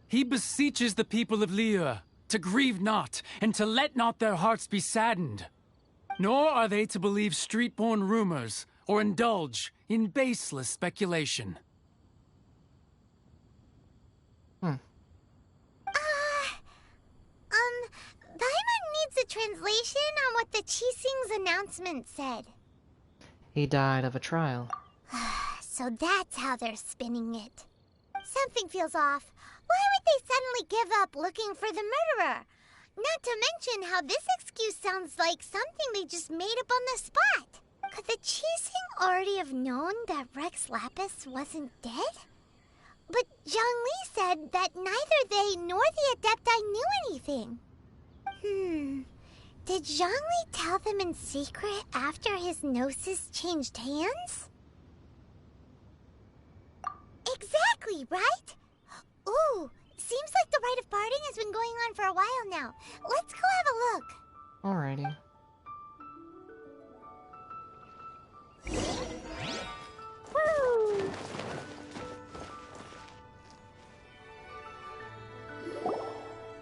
He beseeches the people of Liyue to grieve not and to let not their hearts be saddened. Nor are they to believe street-born rumors or indulge in baseless speculation. Paimon needs a translation on what the Qixing's announcement said. He died of a trial. So that's how they're spinning it. Something feels off. Why would they suddenly give up looking for the murderer? Not to mention how this excuse sounds like something they just made up on the spot. Could the Qixing already have known that Rex Lapis wasn't dead? But Zhang Li said that neither they nor the Adepti knew anything. Did Zhang Li tell them in secret after his gnosis changed hands? Exactly, right? Ooh, seems like the rite of parting has been going on for a while now. Let's go have a look. Alrighty. Woo!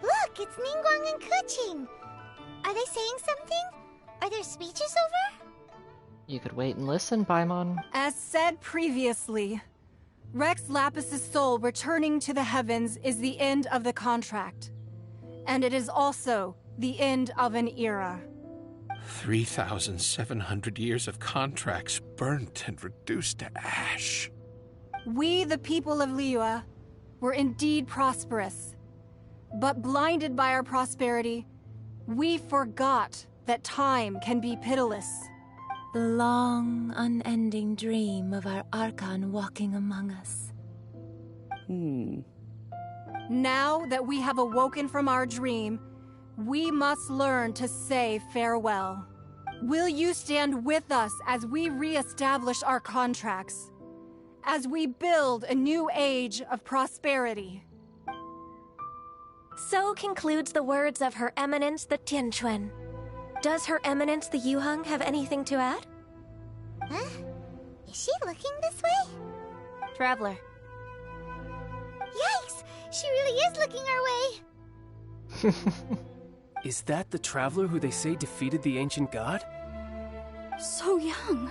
Look, it's Ningguang and Keqing. Are they saying something? Are their speeches over? You could wait and listen, Paimon. As said previously, Rex Lapis's soul returning to the heavens is the end of the contract. And it is also the end of an era. 3,700 years of contracts burnt and reduced to ash. We, the people of Liyue, were indeed prosperous. But blinded by our prosperity, we forgot that time can be pitiless. The long, unending dream of our Archon walking among us. Now that we have awoken from our dream, we must learn to say farewell. Will you stand with us as we re-establish our contracts? As we build a new age of prosperity? So concludes the words of Her Eminence the Tianquan. Does Her Eminence the Yuheng have anything to add? Huh? Is she looking this way? Traveler. Yikes! She really is looking our way! Is that the traveler who they say defeated the ancient god? So young.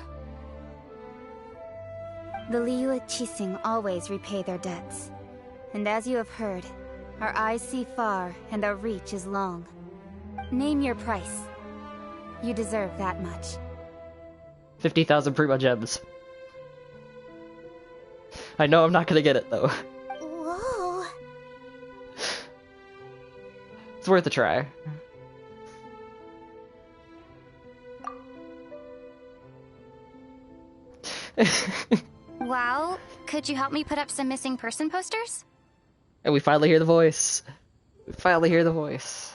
The Liyue Qixing always repay their debts. And as you have heard, our eyes see far and our reach is long. Name your price. You deserve that much. 50,000 Prima Gems. I know I'm not gonna get it though. Whoa. It's worth a try. Wow, could you help me put up some missing person posters? And we finally hear the voice. We finally hear the voice.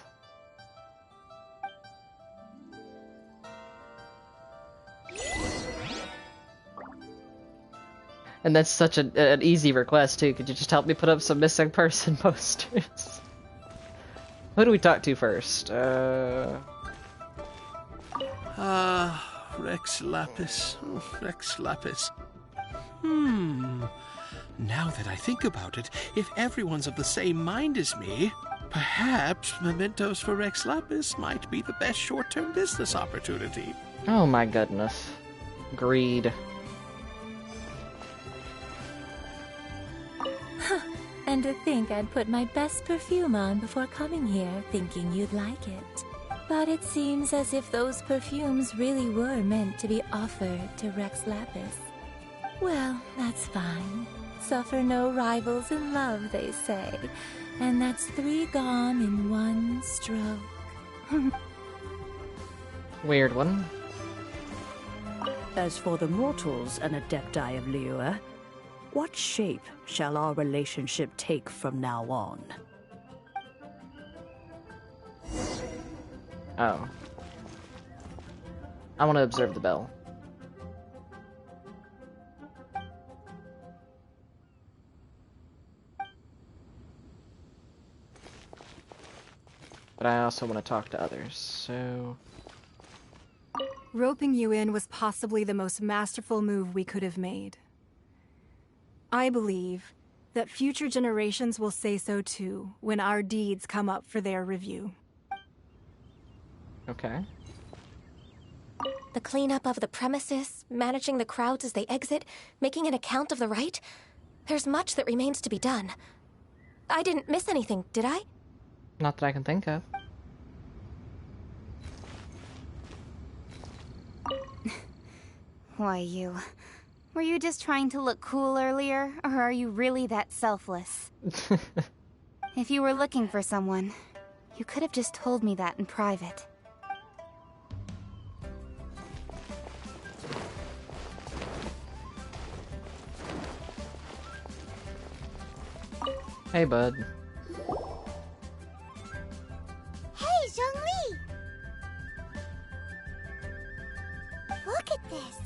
And that's such an easy request, too. Could you just help me put up some missing person posters? Who do we talk to first? Rex Lapis. Oh, Rex Lapis. Now that I think about it, if everyone's of the same mind as me, perhaps mementos for Rex Lapis might be the best short-term business opportunity. Oh my goodness. Greed. And to think I'd put my best perfume on before coming here, thinking you'd like it. But it seems as if those perfumes really were meant to be offered to Rex Lapis. Well, that's fine. Suffer no rivals in love, they say. And that's 3 gone in 1 stroke. Weird one. As for the mortals and Adepti of Liyue, what shape shall our relationship take from now on? Oh. I want to observe the bell. But I also want to talk to others, so... Roping you in was possibly the most masterful move we could have made. I believe that future generations will say so too when our deeds come up for their review. Okay. The cleanup of the premises, managing the crowds as they exit, making an account of the rite. There's much that remains to be done. I didn't miss anything, did I? Not that I can think of. Why, you... Were you just trying to look cool earlier, or are you really that selfless? If you were looking for someone, you could have just told me that in private. Hey, bud. Hey, Zhongli! Look at this.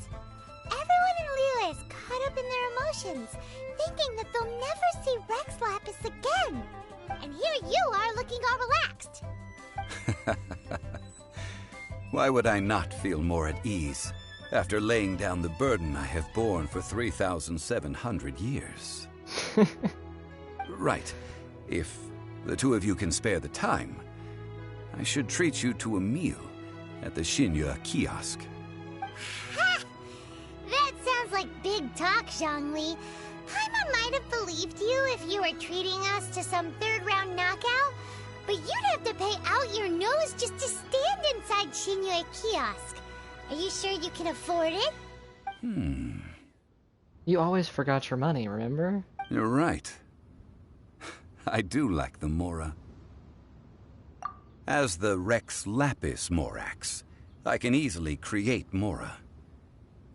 Everyone in Liyue is caught up in their emotions, thinking that they'll never see Rex Lapis again. And here you are looking all relaxed. Why would I not feel more at ease after laying down the burden I have borne for 3,700 years? Right. If the 2 of you can spare the time, I should treat you to a meal at the Xinyue kiosk. Ha! That sounds like big talk, Zhongli. Paimon might have believed you if you were treating us to some 3rd round knockout, but you'd have to pay out your nose just to stand inside Xinyue kiosk. Are you sure you can afford it? You always forgot your money, remember? You're right. I do like the Mora. As the Rex Lapis Morax, I can easily create Mora.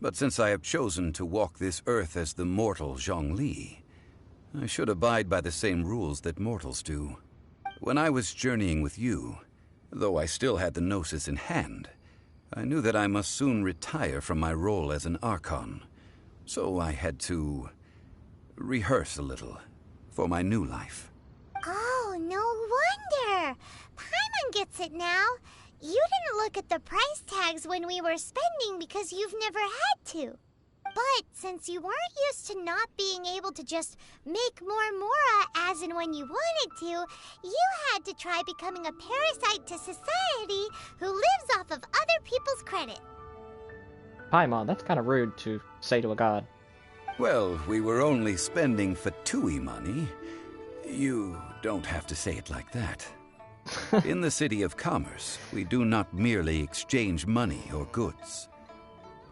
But since I have chosen to walk this earth as the mortal Zhongli, I should abide by the same rules that mortals do. When I was journeying with you, though I still had the Gnosis in hand, I knew that I must soon retire from my role as an Archon. So I had to rehearse a little for my new life. Oh, no wonder. Paimon gets it now. You didn't look at the price tags when we were spending because you've never had to. But since you weren't used to not being able to just make more Mora as and when you wanted to, you had to try becoming a parasite to society who lives off of other people's credit. Paimon, that's kind of rude to say to a god. Well, we were only spending Fatui money. You don't have to say it like that. In the City of Commerce, we do not merely exchange money or goods.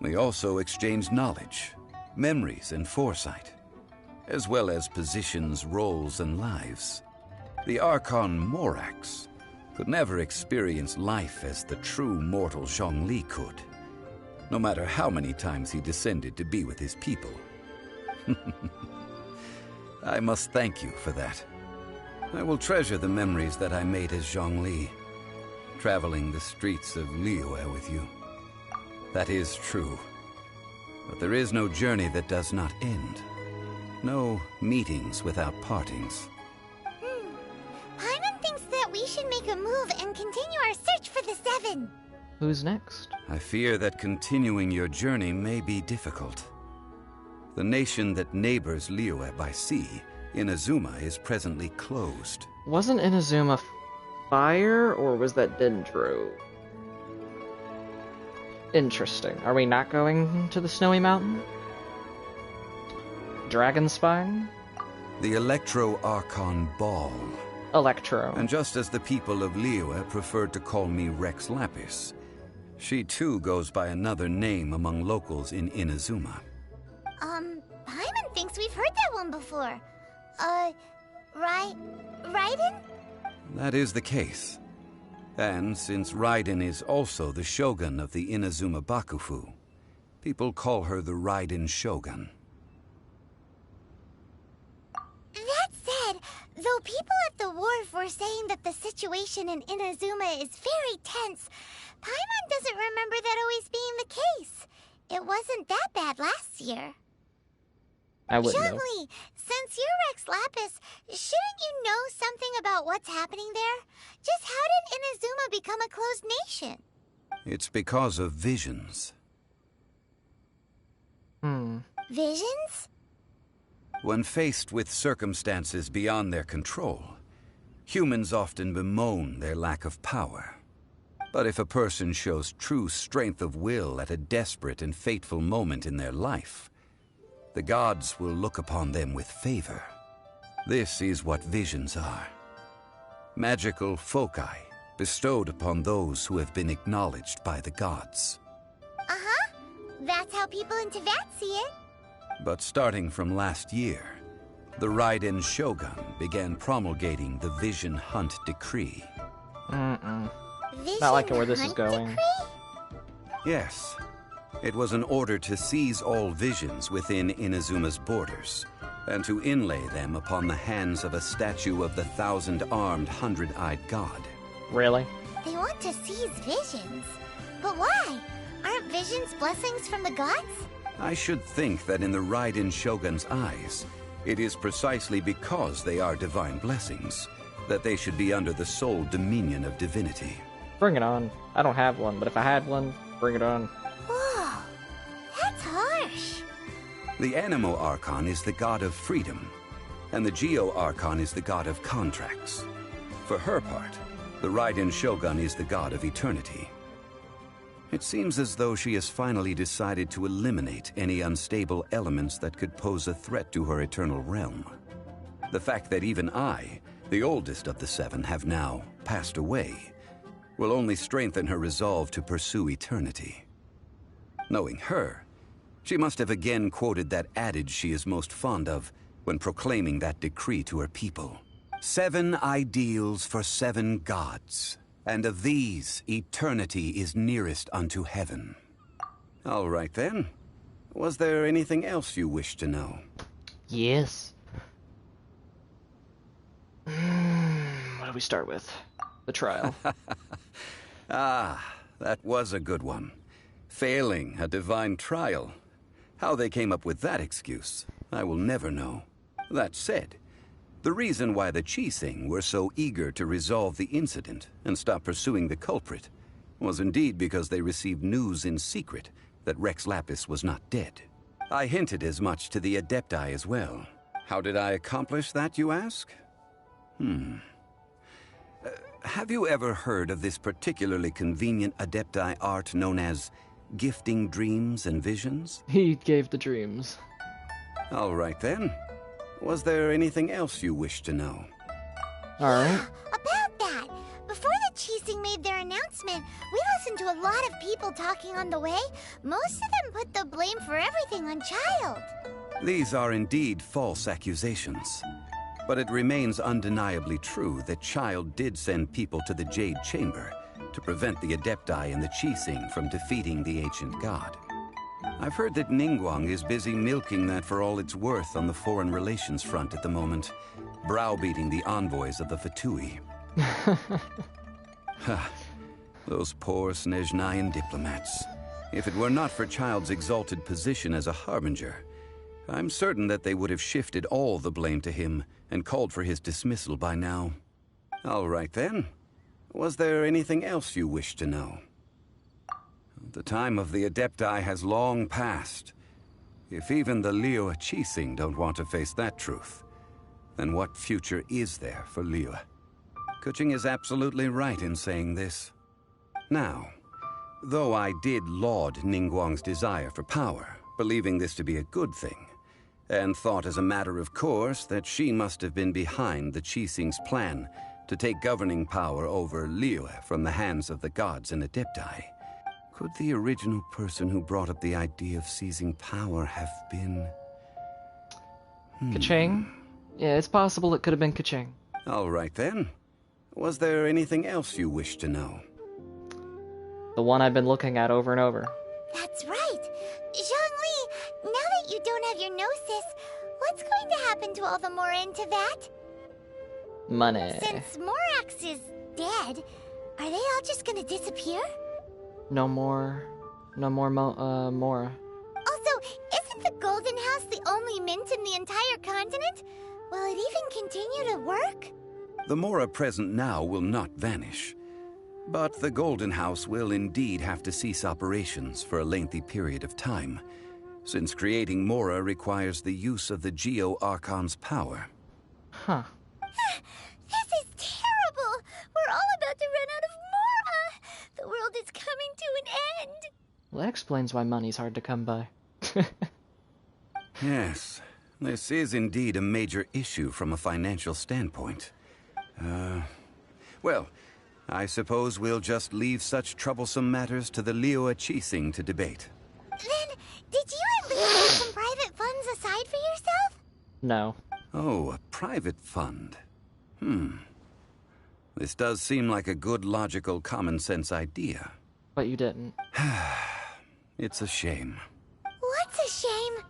We also exchange knowledge, memories, and foresight, as well as positions, roles, and lives. The Archon Morax could never experience life as the true mortal Zhongli could, no matter how many times he descended to be with his people. I must thank you for that. I will treasure the memories that I made as Zhongli, traveling the streets of Liyue with you. That is true. But there is no journey that does not end. No meetings without partings. Paimon thinks that we should make a move and continue our search for the Seven. Who's next? I fear that continuing your journey may be difficult. The nation that neighbors Liyue by sea, Inazuma, is presently closed. Wasn't Inazuma fire, or was that Dendro? Interesting. Are we not going to the Snowy Mountain? Dragon Spine? The Electro Archon Ball. Electro. And just as the people of Liyue preferred to call me Rex Lapis, she too goes by another name among locals in Inazuma. Paimon thinks we've heard that one before. Raiden? That is the case. And since Raiden is also the shogun of the Inazuma Bakufu, people call her the Raiden Shogun. That said, though people at the wharf were saying that the situation in Inazuma is very tense, Paimon doesn't remember that always being the case. It wasn't that bad last year. I wouldn't know. Zhongli, since you're Rex Lapis, shouldn't you know something about what's happening there? Just how did Inazuma become a closed nation? It's because of visions. Visions? When faced with circumstances beyond their control, humans often bemoan their lack of power. But if a person shows true strength of will at a desperate and fateful moment in their life, the gods will look upon them with favor. This is what visions are. Magical foci bestowed upon those who have been acknowledged by the gods. Uh-huh. That's how people in Teyvat see it. But starting from last year, the Raiden Shogun began promulgating the Vision Hunt Decree. Vision Not liking where this is Hunt going. Decree? Yes. It was an order to seize all visions within Inazuma's borders, and to inlay them upon the hands of a statue of the 1,000-armed, 100-eyed god. Really? They want to seize visions. But why? Aren't visions blessings from the gods? I should think that in the Raiden Shogun's eyes, it is precisely because they are divine blessings that they should be under the sole dominion of divinity. Bring it on. I don't have one, but if I had one, bring it on. Whoa, that's harsh. The Animo Archon is the god of freedom, and the Geo Archon is the god of contracts. For her part, the Raiden Shogun is the god of eternity. It seems as though she has finally decided to eliminate any unstable elements that could pose a threat to her eternal realm. The fact that even I, the oldest of the seven, have now passed away, will only strengthen her resolve to pursue eternity. Knowing her, she must have again quoted that adage she is most fond of when proclaiming that decree to her people. 7 ideals for 7 gods, and of these, eternity is nearest unto heaven. All right then. Was there anything else you wish to know? Yes. What do we start with? The trial. Ah, that was a good one. Failing a divine trial. How they came up with that excuse, I will never know. That said, the reason why the Qixing were so eager to resolve the incident and stop pursuing the culprit was indeed because they received news in secret that Rex Lapis was not dead. I hinted as much to the Adepti as well. How did I accomplish that, you ask? Have you ever heard of this particularly convenient Adepti art known as gifting dreams and visions? He gave the dreams. All right then. Was there anything else you wish to know? Alright. About that, before the Qixing made their announcement, we listened to a lot of people talking on the way. Most of them put the blame for everything on Child. These are indeed false accusations. But it remains undeniably true that Child did send people to the Jade Chamber to prevent the Adepti and the Qixing from defeating the ancient god. I've heard that Ningguang is busy milking that for all it's worth on the foreign relations front at the moment, browbeating the envoys of the Fatui. Ha! Those poor Snezhnayan diplomats. If it were not for Child's exalted position as a harbinger, I'm certain that they would have shifted all the blame to him and called for his dismissal by now. All right then. Was there anything else you wish to know? The time of the Adepti has long passed. If even the Liyue Qixing don't want to face that truth, then what future is there for Liyue? Keqing is absolutely right in saying this. Now, though I did laud Ningguang's desire for power, believing this to be a good thing, and thought as a matter of course that she must have been behind the Qixing's plan to take governing power over Liyue from the hands of the gods and Adepti, could the original person who brought up the idea of seizing power have been... Keqing? Yeah, it's possible it could have been Keqing. All right then. Was there anything else you wish to know? The one I've been looking at over and over. That's right. Zhongli, now that you don't have your gnosis, what's going to happen to all the Mora in Teyvat? Money. Since Morax is dead, are they all just gonna disappear? No more Mora. Also, isn't the Golden House the only mint in the entire continent? Will it even continue to work? The Mora present now will not vanish. But the Golden House will indeed have to cease operations for a lengthy period of time, since creating Mora requires the use of the Geo-Archon's power. Huh. This is terrible! We're all about to run out of Mora! The world is coming to an end! Well, that explains why money's hard to come by. Yes, this is indeed a major issue from a financial standpoint. Well, I suppose we'll just leave such troublesome matters to the Liyue Qixing to debate. Then, did you at least put some private funds aside for yourself? No. Oh, a private fund. This does seem like a good, logical, common-sense idea. But you didn't. It's a shame. What's a shame?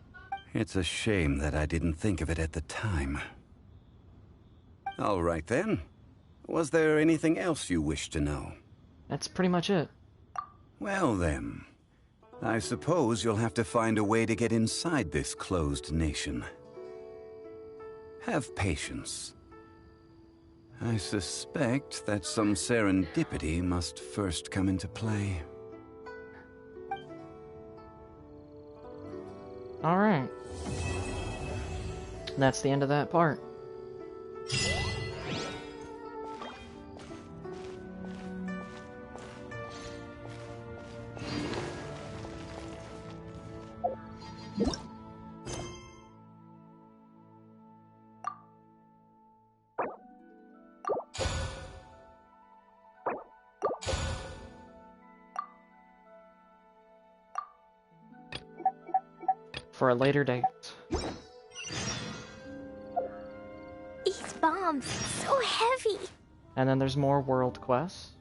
It's a shame that I didn't think of it at the time. All right then. Was there anything else you wish to know? That's pretty much it. Well then, I suppose you'll have to find a way to get inside this closed nation. Have patience. I suspect that some serendipity must first come into play. Alright. That's the end of that part. For a later date. These bombs, so heavy. And then there's more world quests.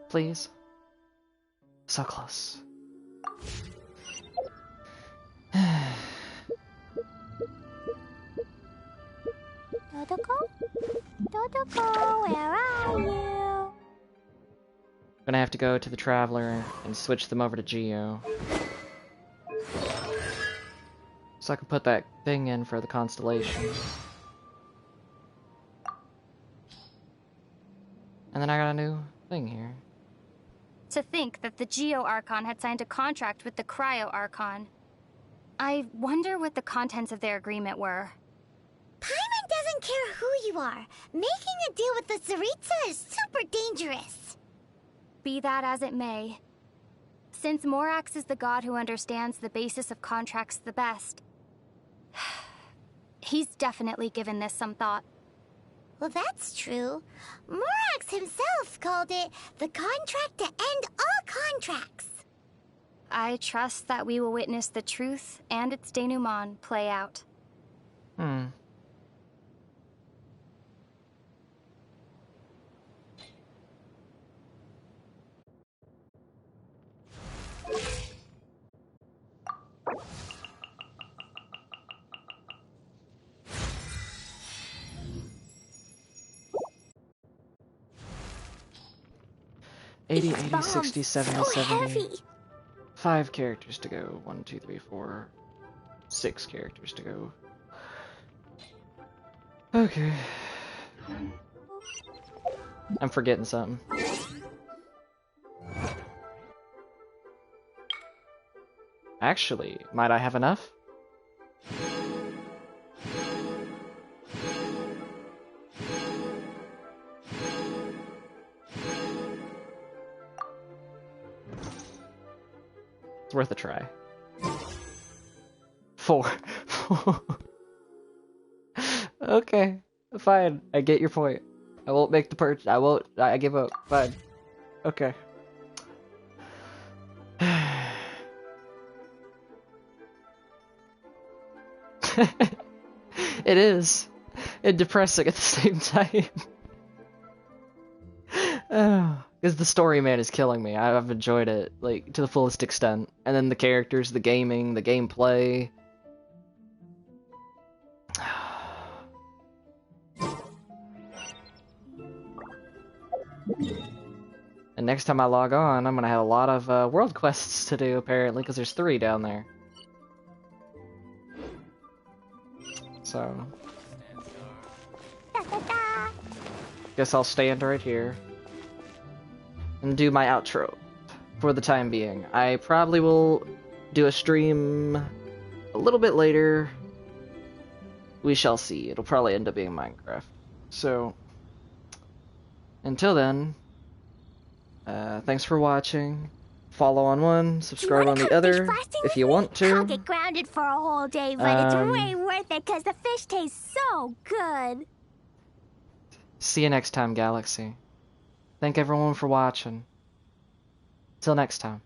Please. So close. Dodoko? Dodoko, where are you? Gonna have to go to the Traveler and switch them over to Geo. So I can put that thing in for the Constellation. And then I got a new thing here. To think that the Geo-Archon had signed a contract with the Cryo-Archon. I wonder what the contents of their agreement were. Paimon doesn't care who you are. Making a deal with the Tsaritsa is super dangerous. Be that as it may. Since Morax is the god who understands the basis of contracts the best, he's definitely given this some thought. Well, that's true. Morax himself called it the contract to end all contracts. I trust that we will witness the truth and its denouement play out. $80, $80, $60, $70, $70. 5 characters to go. 1, 2, 3, 4, 6 characters to go. Okay. I'm forgetting something. Actually, might I have enough? It's worth a try. 4. Okay, fine. I get your point. I won't make the purchase. I give up. Fine. Okay. It is. And depressing at the same time. Because the story, man, is killing me. I've enjoyed it, like, to the fullest extent. And then the characters, the gaming, the gameplay. And next time I log on, I'm gonna have a lot of world quests to do, apparently, because there's 3 down there. So... guess I'll stand right here and do my outro for the time being. I probably will do a stream a little bit later. We shall see. It'll probably end up being Minecraft. So, until then, thanks for watching. Follow on one, subscribe on the other if you want to. I'll get grounded for a whole day, but it's way worth it because the fish tastes so good. See you next time, Galaxy. Thank everyone for watching. Till next time.